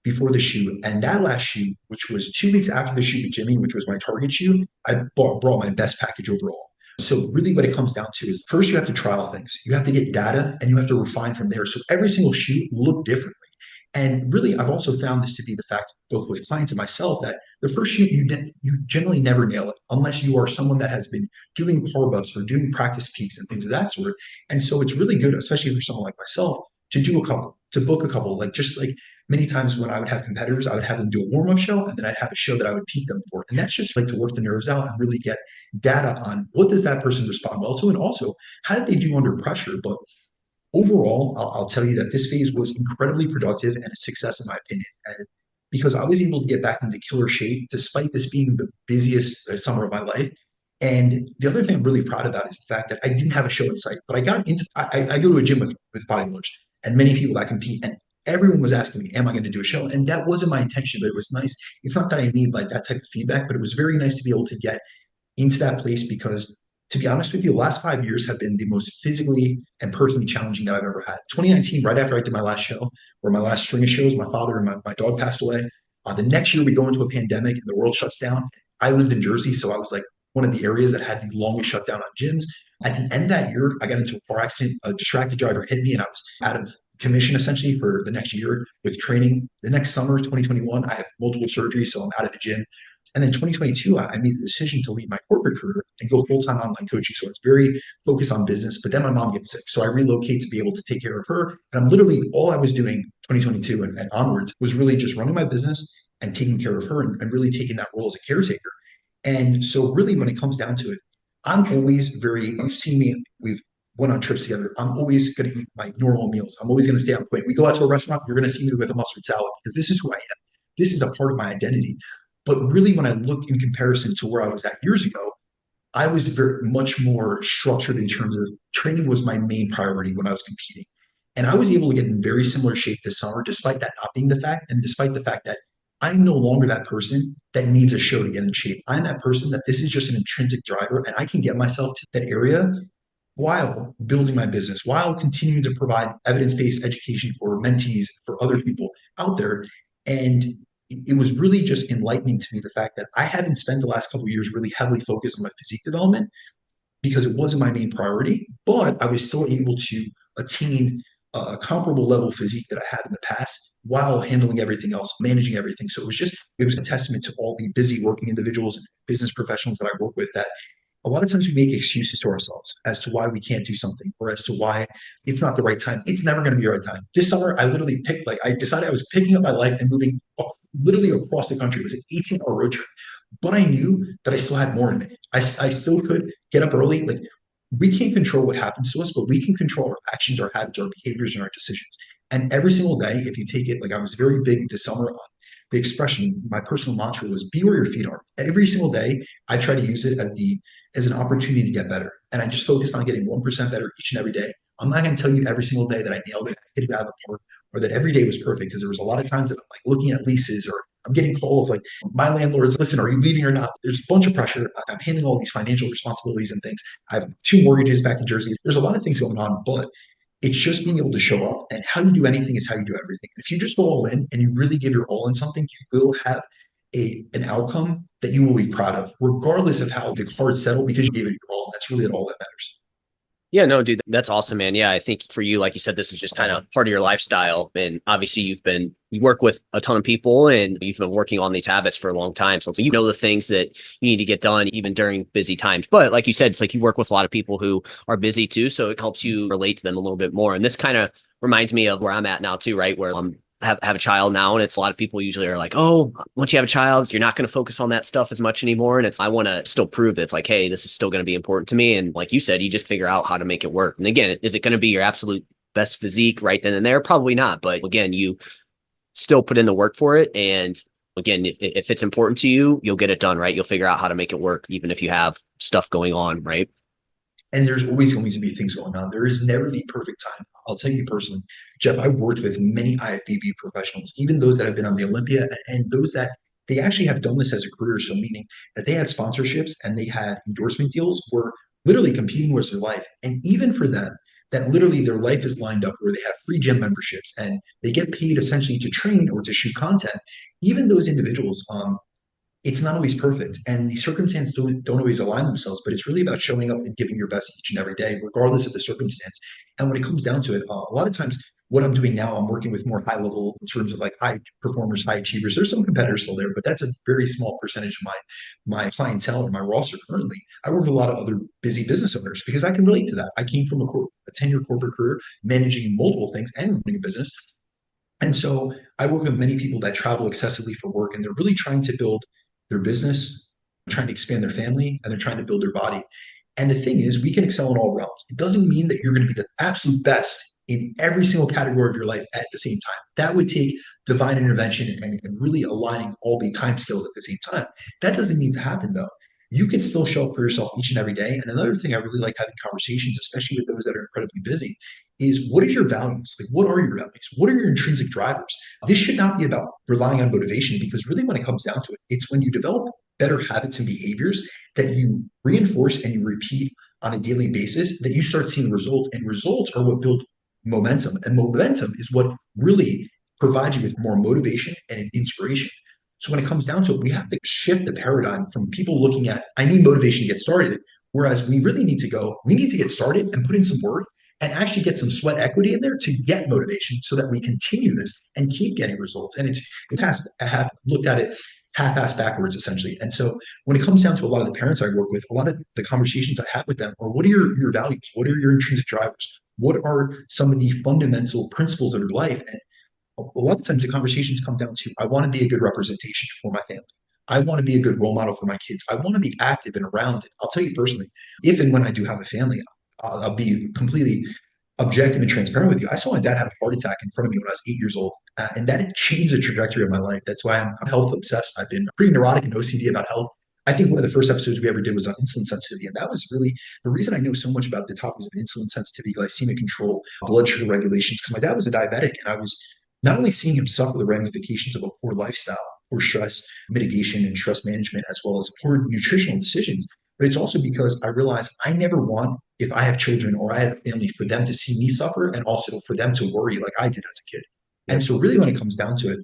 before the shoot. And that last shoot, which was 2 weeks after the shoot with Jimmy, which was my target shoot, I brought my best package overall. So really what it comes down to is, first you have to trial things. You have to get data and you have to refine from there. So every single shoot looked differently. And really, I've also found this to be the fact, both with clients and myself, that the first shoot, you generally never nail it unless you are someone that has been doing carb ups or doing practice peaks and things of that sort. And so it's really good, especially for someone like myself, to do a couple, to book a couple. Like, just like many times when I would have competitors, I would have them do a warm-up show, and then I'd have a show that I would peak them for. And that's just like to work the nerves out and really get data on what does that person respond well to, and also how did they do under pressure. But overall, I'll tell you that this phase was incredibly productive and a success in my opinion, because I was able to get back into killer shape despite this being the busiest summer of my life. And the other thing I'm really proud about is the fact that I didn't have a show in sight, but I got into, I go to a gym with bodybuilders and many people that compete, and everyone was asking me, am I going to do a show? And that wasn't my intention, but it was nice. It's not that I need like that type of feedback, but it was very nice to be able to get into that place, because to be honest with you, the last 5 years have been the most physically and personally challenging that I've ever had. 2019, right after I did my last show, or my last string of shows, my father and my dog passed away. The next year, we go into a pandemic and the world shuts down. I lived in Jersey, so I was like one of the areas that had the longest shutdown on gyms. At the end of that year, I got into a car accident. A distracted driver hit me, and I was out of commission essentially for the next year with training. The next summer, 2021, I have multiple surgeries, so I'm out of the gym. And then 2022, I made the decision to leave my corporate career and go full-time online coaching. So it's very focused on business. But then my mom gets sick. So I relocate to be able to take care of her. And I'm literally, all I was doing 2022 and onwards was really just running my business and taking care of her, and really taking that role as a caretaker. And so really, when it comes down to it, I'm always you've seen me, we've went on trips together. I'm always going to eat my normal meals. I'm always going to stay on point. We go out to a restaurant, you're going to see me with a mustard salad because this is who I am. This is a part of my identity. But really, when I look in comparison to where I was at years ago, I was very much more structured in terms of training was my main priority when I was competing. And I was able to get in very similar shape this summer, despite that not being the fact, and despite the fact that I'm no longer that person that needs a show to get in shape. I'm that person that this is just an intrinsic driver, and I can get myself to that area while building my business, while continuing to provide evidence-based education for mentees, for other people out there. And it was really just enlightening to me the fact that I hadn't spent the last couple of years really heavily focused on my physique development because it wasn't my main priority, but I was still able to attain a comparable level of physique that I had in the past while handling everything else, managing everything. So it was a testament to all the busy working individuals and business professionals that I work with that a lot of times we make excuses to ourselves as to why we can't do something or as to why it's not the right time. It's never going to be the right time. This summer, I literally I decided I was picking up my life and moving literally across the country. It was an 18-hour road trip, but I knew that I still had more in me. I still could get up early. Like, we can't control what happens to us, but we can control our actions, our habits, our behaviors, and our decisions. And every single day, if you take it, like I was very big this summer on the expression, my personal mantra was be where your feet are. Every single day, I try to use it as an opportunity to get better. And I just focused on getting 1% better each and every day. I'm not going to tell you every single day that I nailed it, I hit it out of the park, or that every day was perfect, because there was a lot of times that I'm like looking at leases or I'm getting calls like my landlord's, listen, are you leaving or not? There's a bunch of pressure. I'm handling all these financial responsibilities and things. I have 2 mortgages back in Jersey. There's a lot of things going on, but it's just being able to show up, and how you do anything is how you do everything. If you just go all in and you really give your all in something, you will have an outcome that you will be proud of, regardless of how the cards settle, because you gave it your all. That's really all that matters. Yeah, no, dude, that's awesome, man. Yeah, I think for you, like you said, this is just kind of part of your lifestyle. And obviously you work with a ton of people and you've been working on these habits for a long time. So you know the things that you need to get done even during busy times. But like you said, it's like you work with a lot of people who are busy too. So it helps you relate to them a little bit more. And this kind of reminds me of where I'm at now too, right? Where I'm have a child now, and it's a lot of people usually are like, oh, once you have a child, you're not going to focus on that stuff as much anymore. And I want to still prove that it's like, hey, this is still going to be important to me. And like you said, you just figure out how to make it work. And again, is it going to be your absolute best physique right then and there? Probably not. But again, you still put in the work for it. And again, if it's important to you, you'll get it done, right? You'll figure out how to make it work, even if you have stuff going on, right? And there's always going to be things going on. There is never the perfect time. I'll tell you personally, Jeff, I've worked with many IFBB professionals, even those that have been on the Olympia and those that they actually have done this as a career. So meaning that they had sponsorships and they had endorsement deals were literally competing with their life. And even for them, that literally their life is lined up where they have free gym memberships and they get paid essentially to train or to shoot content. Even those individuals, it's not always perfect, and the circumstances don't always align themselves, but it's really about showing up and giving your best each and every day, regardless of the circumstance. And when it comes down to it, a lot of times what I'm doing now, I'm working with more high level in terms of like high performers, high achievers. There's some competitors still there, but that's a very small percentage of my clientele and my roster currently. I work with a lot of other busy business owners because I can relate to that. I came from a 10-year corporate career managing multiple things and running a business. And so I work with many people that travel excessively for work, and they're really trying to build their business, trying to expand their family, and they're trying to build their body. And the thing is, we can excel in all realms. It doesn't mean that you're going to be the absolute best in every single category of your life at the same time. That would take divine intervention and really aligning all the time skills at the same time. That doesn't need to happen though. You can still show up for yourself each and every day. And another thing I really like having conversations, especially with those that are incredibly busy, is what is your values? Like, what are your values? What are your intrinsic drivers? This should not be about relying on motivation, because really when it comes down to it, it's when you develop better habits and behaviors that you reinforce and you repeat on a daily basis that you start seeing results. And results are what build momentum. And momentum is what really provides you with more motivation and inspiration. So when it comes down to it, we have to shift the paradigm from people looking at, I need motivation to get started. Whereas we really need to go, we need to get started and put in some work and actually get some sweat equity in there to get motivation so that we continue this and keep getting results. And I have looked at it half-assed backwards essentially. And so when it comes down to a lot of the parents I work with, a lot of the conversations I have with them are, what are your values? What are your intrinsic drivers? What are some of the fundamental principles of your life? And a lot of times the conversations come down to, I want to be a good representation for my family. I want to be a good role model for my kids. I want to be active and around it. I'll tell you personally, if and when I do have a family, I'll be completely objective and transparent with you. I saw my dad have a heart attack in front of me when I was 8 years old, and that changed the trajectory of my life. That's why I'm health obsessed. I've been pretty neurotic and OCD about health. I think one of the first episodes we ever did was on insulin sensitivity, and that was really the reason I know so much about the topics of insulin sensitivity, glycemic control, blood sugar regulations, because my dad was a diabetic, and I was not only seeing him suffer the ramifications of a poor lifestyle, poor stress mitigation and stress management, as well as poor nutritional decisions, but it's also because I realized I never want, if I have children or I have a family, for them to see me suffer and also for them to worry like I did as a kid. And so, really, when it comes down to it,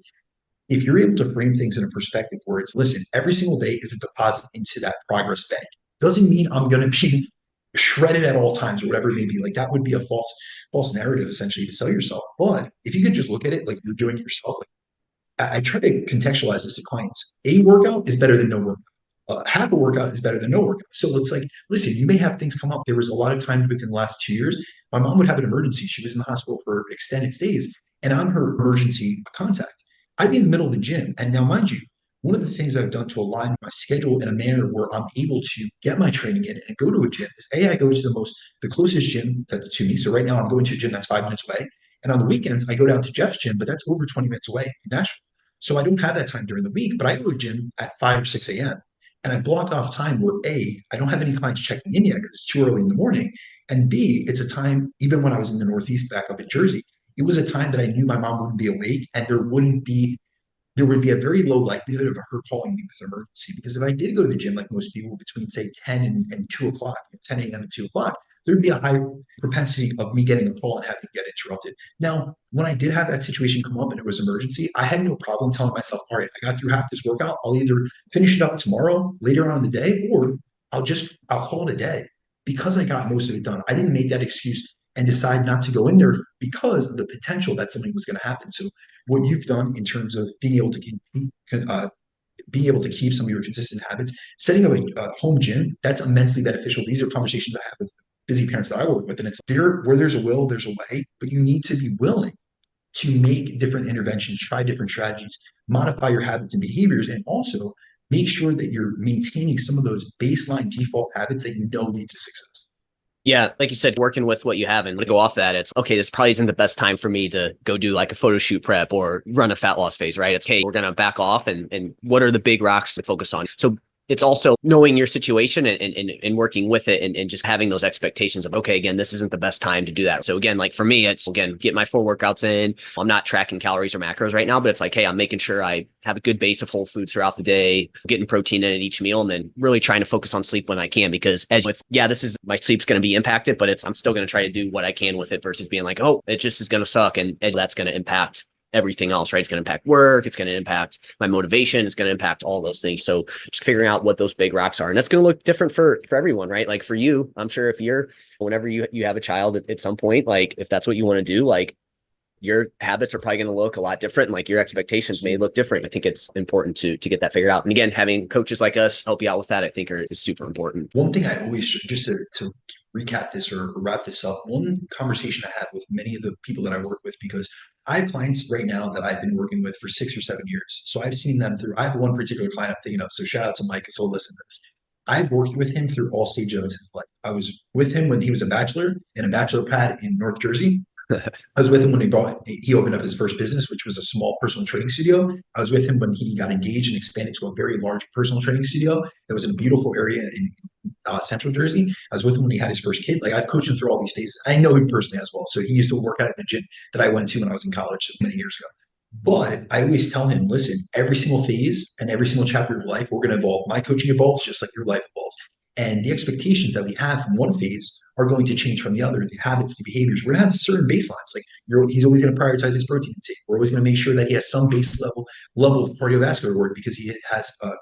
if you're able to frame things in a perspective where it's, listen, every single day is a deposit into that progress bank, doesn't mean I'm going to be shredded at all times or whatever it may be. Like that would be a false narrative essentially to sell yourself. But if you could just look at it like you're doing it yourself, like I try to contextualize this to clients. A workout is better than no workout. Half a workout is better than no workout. So it's like, listen, you may have things come up. There was a lot of times within the last 2 years, my mom would have an emergency. She was in the hospital for extended stays, and I'm her emergency contact. I'd be in the middle of the gym. And now, mind you, one of the things I've done to align my schedule in a manner where I'm able to get my training in and go to a gym is I go to the closest gym that's to me. So right now I'm going to a gym that's 5 minutes away. And on the weekends, I go down to Jeff's gym, but that's over 20 minutes away in Nashville. So I don't have that time during the week, but I go to a gym at 5 or 6 a.m. And I block off time where I don't have any clients checking in yet because it's too early in the morning. And B, it's a time, even when I was in the Northeast back up in Jersey, it was a time that I knew my mom wouldn't be awake and there would be a very low likelihood of her calling me with an emergency. Because if I did go to the gym, like most people, between say 10 and 2 o'clock, 10 a.m. and 2 o'clock, there'd be a high propensity of me getting a call and having to get interrupted. Now, when I did have that situation come up and it was an emergency, I had no problem telling myself, all right, I got through half this workout. I'll either finish it up tomorrow, later on in the day, or I'll call it a day because I got most of it done. I didn't make that excuse and decide not to go in there because of the potential that something was going to happen. So what you've done in terms of being able to keep some of your consistent habits, setting up a home gym, that's immensely beneficial. These are conversations I have with busy parents that I work with, and it's there where there's a will, there's a way, but you need to be willing to make different interventions, try different strategies, modify your habits and behaviors, and also make sure that you're maintaining some of those baseline default habits that you know lead to success. Yeah, like you said, working with what you have and to go off that, it's okay, this probably isn't the best time for me to go do like a Photoshoot Prep or run a fat loss phase, right? It's, hey, we're going to back off and what are the big rocks to focus on? So it's also knowing your situation and working with it and just having those expectations of, okay, again, this isn't the best time to do that. So again, like for me, it's again, get my 4 workouts in. I'm not tracking calories or macros right now, but it's like, hey, I'm making sure I have a good base of whole foods throughout the day, getting protein in at each meal, and then really trying to focus on sleep when I can, because my sleep's going to be impacted, but I'm still going to try to do what I can with it versus being like, oh, it just is going to suck. And that's going to impact everything else, right? It's going to impact work. It's going to impact my motivation. It's going to impact all those things. So just figuring out what those big rocks are. And that's going to look different for everyone, right? Like for you, I'm sure whenever you have a child at some point, like if that's what you want to do, like your habits are probably going to look a lot different. And like your expectations may look different. I think it's important to get that figured out. And again, having coaches like us help you out with that, I think is super important. One thing I always, just to recap this or wrap this up, one conversation I have with many of the people that I work with, because I have clients right now that I've been working with for 6 or 7 years. So I've seen them through, I have one particular client I'm thinking of. So shout out to Mike, so listen to this. I've worked with him through all stages of his life. I was with him when he was a bachelor in a bachelor pad in North Jersey. I was with him when he opened up his first business, which was a small personal training studio. I was with him when he got engaged and expanded to a very large personal training studio that was in a beautiful area in Central Jersey. I was with him when he had his first kid. Like I've coached him through all these phases. I know him personally as well. So he used to work out at the gym that I went to when I was in college many years ago. But I always tell him, listen, every single phase and every single chapter of life, we're going to evolve. My coaching evolves just like your life evolves. And the expectations that we have from one phase are going to change from the other. The habits, the behaviors. We're going to have certain baselines. Like he's always going to prioritize his protein intake. We're always going to make sure that he has some base level of cardiovascular work because he has a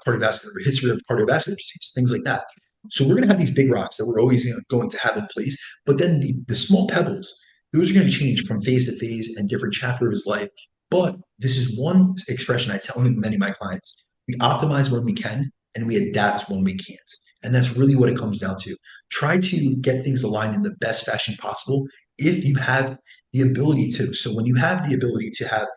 history of cardiovascular disease, things like that. So we're going to have these big rocks that we're always going to have in place. But then the small pebbles, those are going to change from phase to phase and different chapter of his life. But this is one expression I tell many of my clients. We optimize when we can and we adapt when we can't. And that's really what it comes down to. Try to get things aligned in the best fashion possible if you have the ability to. So when you have the ability to have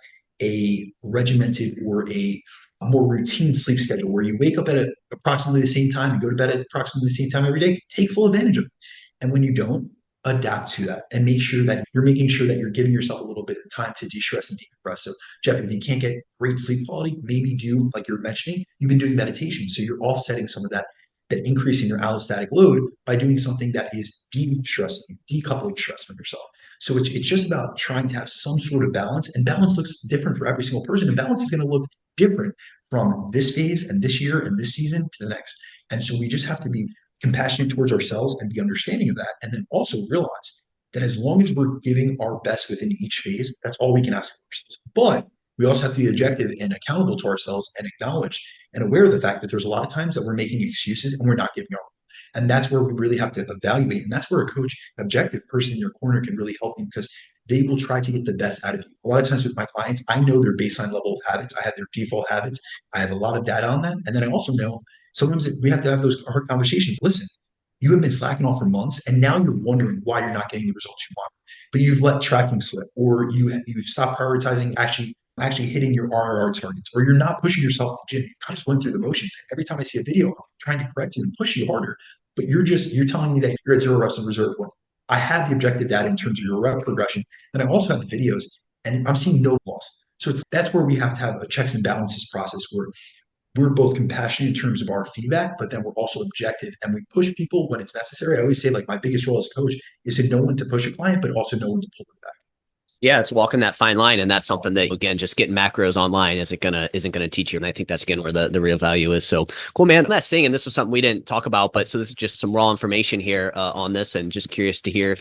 a regimented or a a more routine sleep schedule where you wake up at approximately the same time, you go to bed at approximately the same time every day, take full advantage of it. And when you don't, adapt to that and make sure that you're making sure that you're giving yourself a little bit of time to de-stress and decompress. So Jeff, if you can't get great sleep quality, maybe do, like you're mentioning, you've been doing meditation. So you're offsetting some of that increase in your allostatic load by doing something that is de-stressing, decoupling stress from yourself. So it's just about trying to have some sort of balance, and balance looks different for every single person, and balance is going to look different from this phase and this year and this season to the next. And so we just have to be compassionate towards ourselves and be understanding of that. And then also realize that as long as we're giving our best within each phase, that's all we can ask of ourselves. But we also have to be objective and accountable to ourselves and acknowledge and aware of the fact that there's a lot of times that we're making excuses and we're not giving our all. And that's where we really have to evaluate. And that's where a coach, objective person in your corner can really help you, because they will try to get the best out of you. A lot of times with my clients, I know their baseline level of habits. I have their default habits. I have a lot of data on them. And then I also know sometimes we have to have those hard conversations. Listen, you have been slacking off for months, and now you're wondering why you're not getting the results you want. But you've let tracking slip, or you've stopped prioritizing actually hitting your RRR targets, or you're not pushing yourself to the gym. You kind of just went through the motions. Every time I see a video, I'm trying to correct you and push you harder. But you're telling me that you're at 0 reps in reserve one. I have the objective data in terms of your rep progression, and I also have the videos, and I'm seeing no loss. So that's where we have to have a checks and balances process where we're both compassionate in terms of our feedback, but then we're also objective and we push people when it's necessary. I always say, like, my biggest role as a coach is to know when to push a client, but also know when to pull them back. Yeah, it's walking that fine line. And that's something that, again, just getting macros online isn't gonna teach you. And I think that's, again, where the real value is. So cool, man. Last thing, and this was something we didn't talk about, but so this is just some raw information here on this, and just curious to hear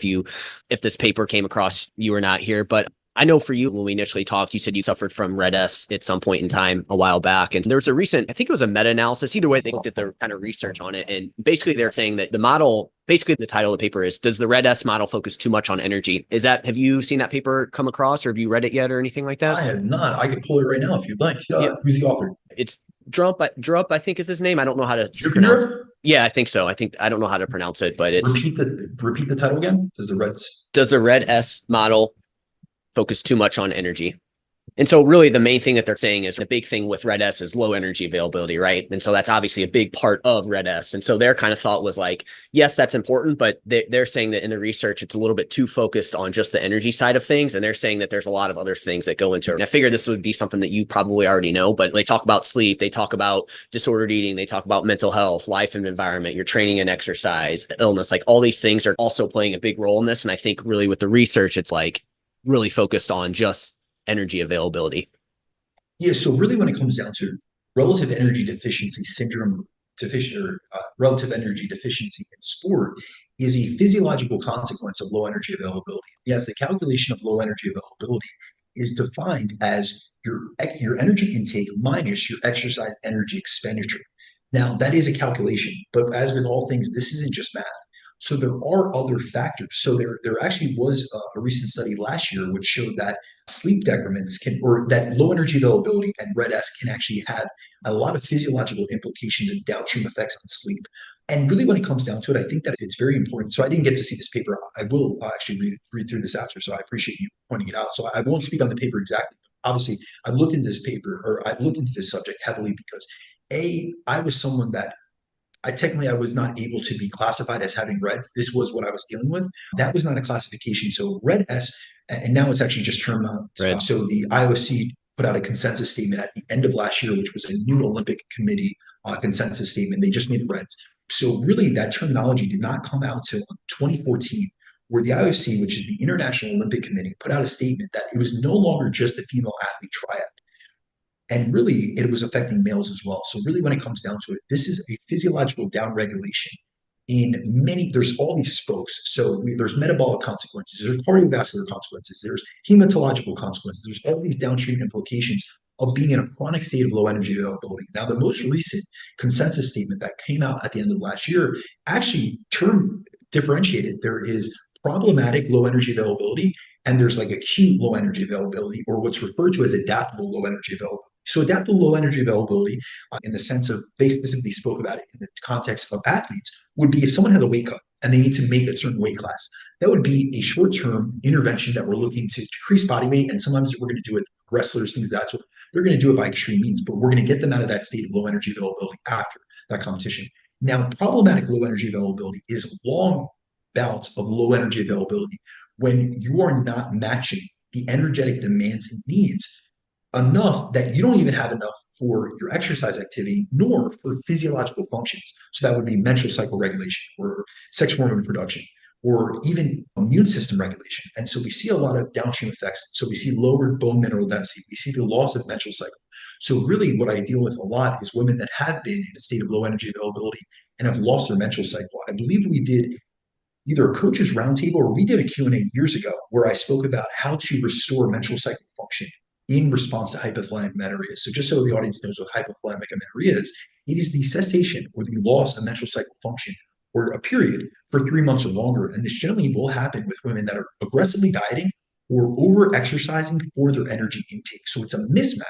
if this paper came across you or not here. But I know for you, when we initially talked, you said you suffered from RED-S at some point in time a while back. And there was a recent, I think it was a meta-analysis. Either way, they looked at their kind of research on it. And basically they're saying that the model, basically the title of the paper is, does the RED-S model focus too much on energy? Have you seen that paper come across, or have you read it yet or anything like that? I have not. I could pull it right now if you'd like. Who's the author? It's Drup, I think is his name. I don't know how to pronounce it. Yeah, I think so. I don't know how to pronounce it, but it's repeat the title again. Does the RED-S model focus too much on energy? And so really the main thing that they're saying is the big thing with RED-S is low energy availability, right? And so that's obviously a big part of RED-S. And so their kind of thought was like, yes, that's important, but they're saying that in the research, it's a little bit too focused on just the energy side of things. And they're saying that there's a lot of other things that go into it. And I figured this would be something that you probably already know, but they talk about sleep, they talk about disordered eating, they talk about mental health, life and environment, your training and exercise, illness, like all these things are also playing a big role in this. And I think really with the research, it's like really focused on just energy availability. Yeah. So really when it comes down to relative energy deficiency syndrome, relative energy deficiency in sport is a physiological consequence of low energy availability. Yes, the calculation of low energy availability is defined as your energy intake minus your exercise energy expenditure. Now, that is a calculation, but as with all things, this isn't just math. So there are other factors. So there actually was a recent study last year which showed that sleep decrements that low energy availability and RED-S can actually have a lot of physiological implications and downstream effects on sleep. And really, when it comes down to it, I think that it's very important. So I didn't get to see this paper. I will actually read through this after. So I appreciate you pointing it out. So I won't speak on the paper exactly. Obviously, I've looked into this paper, or I've looked into this subject heavily because I was someone that I was not able to be classified as having REDS. This was what I was dealing with. That was not a classification. So RED-S, and now it's actually just termed out. Right. So the IOC put out a consensus statement at the end of last year, which was a new Olympic Committee consensus statement. They just made it REDS. So really that terminology did not come out till 2014, where the IOC, which is the International Olympic Committee, put out a statement that it was no longer just a female athlete triad. And really, it was affecting males as well. So really, when it comes down to it, this is a physiological downregulation there's all these spokes. So there's metabolic consequences, there's cardiovascular consequences, there's hematological consequences, there's all these downstream implications of being in a chronic state of low energy availability. Now, the most recent consensus statement that came out at the end of last year actually differentiated. There is problematic low energy availability, and there's like acute low energy availability, or what's referred to as adaptable low energy availability. So adaptable low energy availability, in the sense of, they specifically spoke about it in the context of athletes, would be if someone has a weight cut and they need to make a certain weight class. That would be a short-term intervention that we're looking to decrease body weight, and sometimes we're going to do it with wrestlers, things of that sort. they're going to do it by extreme means, but we're going to get them out of that state of low energy availability after that competition. Now, problematic low energy availability is long bouts of low energy availability when you are not matching the energetic demands and needs enough that you don't even have enough for your exercise activity nor for physiological functions. So that would be menstrual cycle regulation or sex hormone production or even immune system regulation. And so we see a lot of downstream effects. So we see lowered bone mineral density. We see the loss of menstrual cycle. So really what I deal with a lot is women that have been in a state of low energy availability and have lost their menstrual cycle. I believe we did either a coach's roundtable or we did a Q&A years ago where I spoke about how to restore menstrual cycle function in response to hypothalamic amenorrhea. So just so the audience knows what hypothalamic amenorrhea is, it is the cessation or the loss of menstrual cycle function or a period for 3 months or longer. And this generally will happen with women that are aggressively dieting or over exercising for their energy intake. So it's a mismatch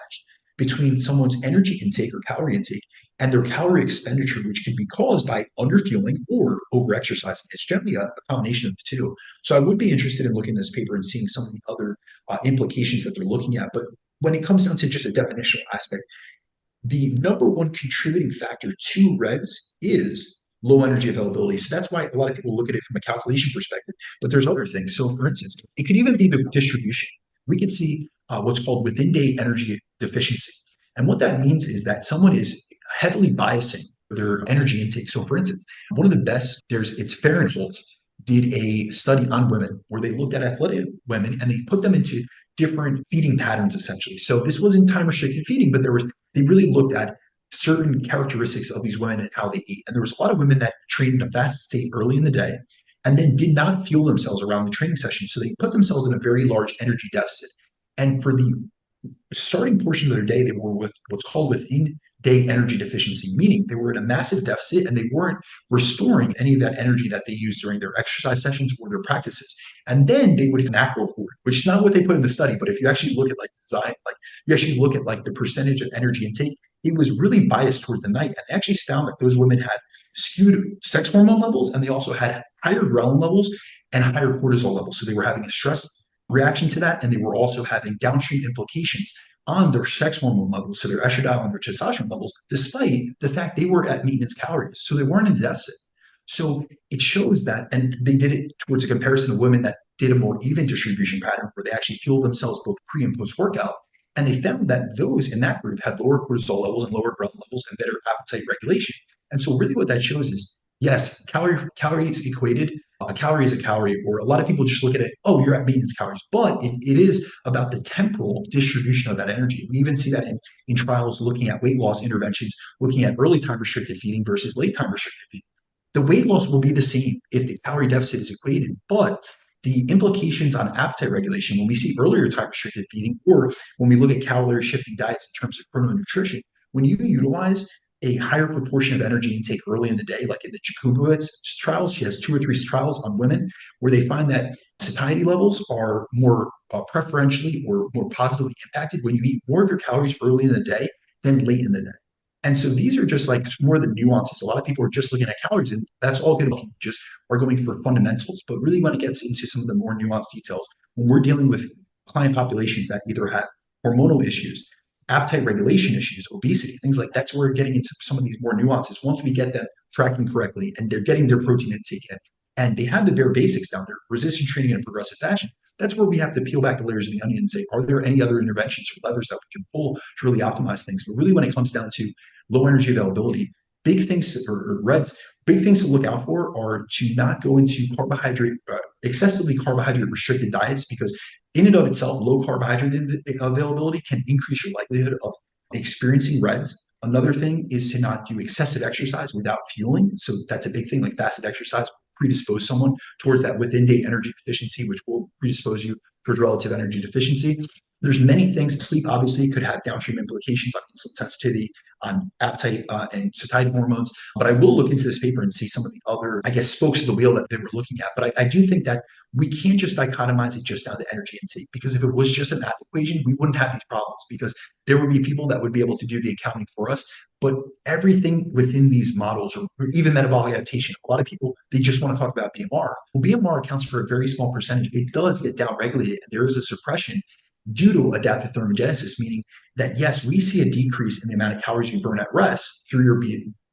between someone's energy intake or calorie intake and their calorie expenditure, which can be caused by underfueling or overexercising. It's generally a combination of the two. So I would be interested in looking at this paper and seeing some of the other implications that they're looking at. But when it comes down to just a definitional aspect, the number one contributing factor to REDS is low energy availability. So that's why a lot of people look at it from a calculation perspective. But there's other things. So for instance, it could even be the distribution. We could see what's called within day energy deficiency. And what that means is that someone is heavily biasing their energy intake. So for instance, one of the best, it's Fahrenholtz did a study on women where they looked at athletic women and they put them into different feeding patterns essentially. So this wasn't time restricted feeding, but they really looked at certain characteristics of these women and how they ate. And there was a lot of women that trained in a fasted state early in the day and then did not fuel themselves around the training session. So they put themselves in a very large energy deficit. And for the starting portion of their day, they were with what's called within day energy deficiency, meaning they were in a massive deficit and they weren't restoring any of that energy that they used during their exercise sessions or their practices. And then they would macro hoard, which is not what they put in the study. But if you actually look at like design, like you actually look at like the percentage of energy intake, it was really biased towards the night. And they actually found that those women had skewed sex hormone levels and they also had higher ghrelin levels and higher cortisol levels. So they were having a stress reaction to that. And they were also having downstream implications on their sex hormone levels, so their estradiol and their testosterone levels, despite the fact they were at maintenance calories. So they weren't in deficit. So it shows that, and they did it towards a comparison of women that did a more even distribution pattern where they actually fueled themselves both pre and post workout. And they found that those in that group had lower cortisol levels and lower ghrelin levels and better appetite regulation. And so really what that shows is, yes, calories equated. A calorie is a calorie, or a lot of people just look at it, oh, you're at maintenance calories. But it is about the temporal distribution of that energy. We even see that in trials looking at weight loss interventions, looking at early time restricted feeding versus late time restricted feeding. The weight loss will be the same if the calorie deficit is equated, but the implications on appetite regulation, when we see earlier time restricted feeding, or when we look at calorie shifting diets in terms of chrononutrition, when you utilize a higher proportion of energy intake early in the day, like in the Jakubowicz trials. She has 2 or 3 trials on women where they find that satiety levels are more preferentially or more positively impacted when you eat more of your calories early in the day than late in the day. And so these are just like more of the nuances. A lot of people are just looking at calories, and that's all good. Just are going for fundamentals. But really, when it gets into some of the more nuanced details, when we're dealing with client populations that either have hormonal issues, appetite regulation issues, obesity, things like that's where we're getting into some of these more nuances. Once we get them tracking correctly and they're getting their protein intake in, and they have the bare basics down there, resistance training in a progressive fashion, that's where we have to peel back the layers of the onion and say, are there any other interventions or levers that we can pull to really optimize things? But really, when it comes down to low energy availability, big things or REDS, big things to look out for are to not go into excessively carbohydrate restricted diets, because in and of itself, low carbohydrate availability can increase your likelihood of experiencing REDS. Another thing is to not do excessive exercise without fueling. So that's a big thing, like fasted exercise will predispose someone towards that within day energy deficiency, which will predispose you towards relative energy deficiency. There's many things. Sleep obviously could have downstream implications on insulin sensitivity, on appetite and satiety hormones. But I will look into this paper and see some of the other, I guess, spokes of the wheel that they were looking at. But I do think that we can't just dichotomize it just down to energy intake, because if it was just a math equation, we wouldn't have these problems, because there would be people that would be able to do the accounting for us. But everything within these models, or even metabolic adaptation, a lot of people, they just want to talk about BMR. Well, BMR accounts for a very small percentage. It does get downregulated, and there is a suppression due to adaptive thermogenesis, meaning that yes, we see a decrease in the amount of calories you burn at rest through your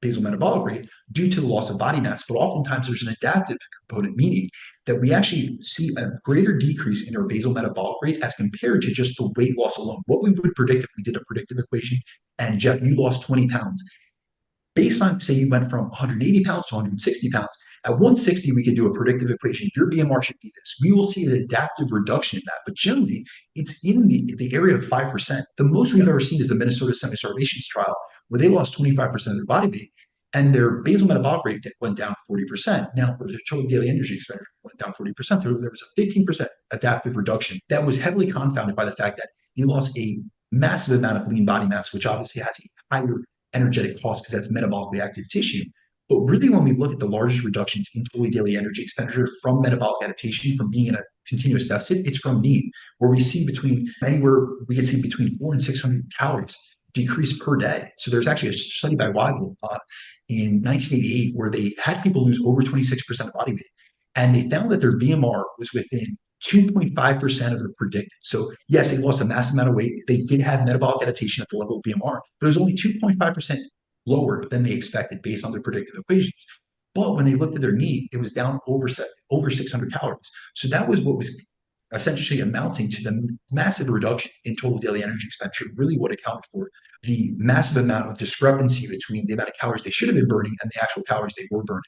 basal metabolic rate due to the loss of body mass, but oftentimes there's an adaptive component, meaning that we actually see a greater decrease in our basal metabolic rate as compared to just the weight loss alone. What we would predict if we did a predictive equation, and Jeff, you lost 20 pounds. Based on, say you went from 180 pounds to 160 pounds, at 160, we could do a predictive equation. Your BMR should be this. We will see an adaptive reduction in that, but generally, it's in the area of 5%. The most we've ever seen is the Minnesota semi-starvations trial, where they lost 25% of their body weight, and their basal metabolic rate went down 40%. Now, their total daily energy expenditure went down 40%. There was a 15% adaptive reduction that was heavily confounded by the fact that you lost a massive amount of lean body mass, which obviously has a higher energetic cost because that's metabolically active tissue. But really, when we look at the largest reductions in total daily energy expenditure from metabolic adaptation, from being in a continuous deficit, it's from need, where we see between 400 and 600 calories decrease per day. So there's actually a study by Weigel in 1988 where they had people lose over 26% of body weight, and they found that their BMR was within 2.5% of the predicted. So yes, they lost a massive amount of weight. They did have metabolic adaptation at the level of BMR, but it was only 2.5% lower than they expected based on their predictive equations. But when they looked at their need, it was down over 600 calories. So that was what was essentially amounting to the massive reduction in total daily energy expenditure, really what accounted for the massive amount of discrepancy between the amount of calories they should have been burning and the actual calories they were burning.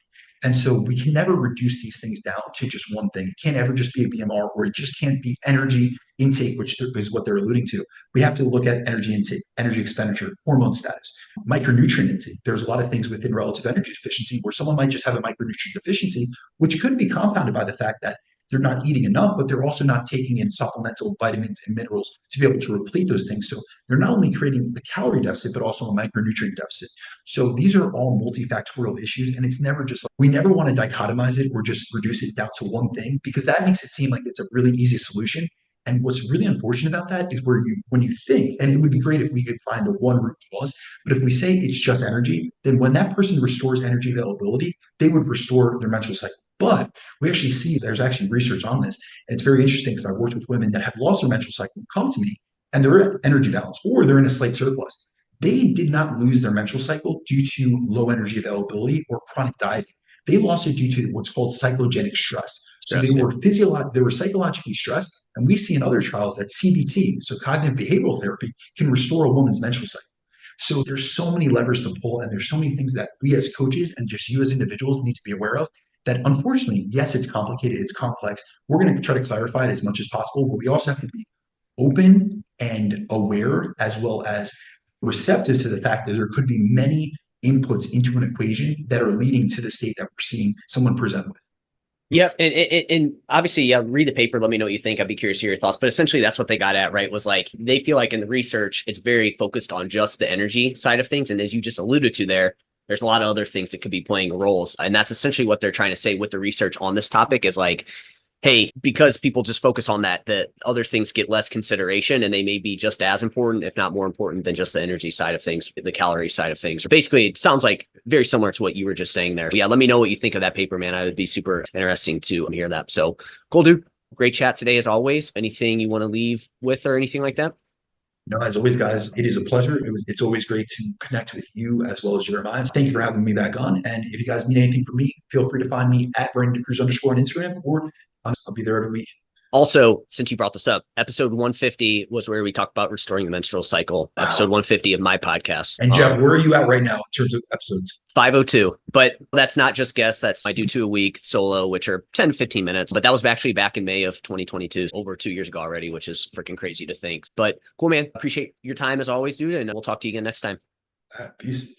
And so we can never reduce these things down to just one thing. It can't ever just be a BMR, or it just can't be energy intake, which is what they're alluding to. We have to look at energy intake, energy expenditure, hormone status, micronutrient intake. There's a lot of things within relative energy deficiency where someone might just have a micronutrient deficiency, which could be compounded by the fact that they're not eating enough, but they're also not taking in supplemental vitamins and minerals to be able to replete those things. So they're not only creating the calorie deficit, but also a micronutrient deficit. So these are all multifactorial issues. And it's never just, we never want to dichotomize it or just reduce it down to one thing, because that makes it seem like it's a really easy solution. And what's really unfortunate about that is when you think, and it would be great if we could find the one root cause, but if we say it's just energy, then when that person restores energy availability, they would restore their menstrual cycle. But we actually see there's actually research on this. And it's very interesting because I've worked with women that have lost their menstrual cycle come to me and they're at energy balance or they're in a slight surplus. They did not lose their menstrual cycle due to low energy availability or chronic dieting. They lost it due to what's called psychogenic stress. So they were psychologically stressed. And we see in other trials that CBT, so cognitive behavioral therapy, can restore a woman's menstrual cycle. So there's so many levers to pull, and there's so many things that we as coaches and just you as individuals need to be aware of that, unfortunately, yes, it's complicated, it's complex. We're going to try to clarify it as much as possible, but we also have to be open and aware, as well as receptive to the fact that there could be many inputs into an equation that are leading to the state that we're seeing someone present with. Yeah. And obviously, yeah, read the paper. Let me know what you think. I'd be curious to hear your thoughts. But essentially, that's what they got at, right? Was like, they feel like in the research, it's very focused on just the energy side of things. And as you just alluded to there's a lot of other things that could be playing roles. And that's essentially what they're trying to say with the research on this topic is like, hey, because people just focus on that, the other things get less consideration and they may be just as important, if not more important than just the energy side of things, the calorie side of things. Basically, it sounds like very similar to what you were just saying there. Yeah, let me know what you think of that paper, man. I would be super interesting to hear that. So cool, dude. Great chat today, as always. Anything you want to leave with or anything like that? No, as always, guys, it is a pleasure. It's always great to connect with you as well as Jeremiah. Thank you for having me back on. And if you guys need anything from me, feel free to find me at DaCruz_ on Instagram, or I'll be there every week. Also, since you brought this up, episode 150 was where we talked about restoring the menstrual cycle. Wow. Episode 150 of my podcast. And Jeff, where are you at right now in terms of episodes? 502. But that's not just guests. I do 2 a week solo, which are 10, 15 minutes. But that was actually back in May of 2022, over 2 years ago already, which is freaking crazy to think. But cool, man. Appreciate your time as always, dude. And we'll talk to you again next time. Peace.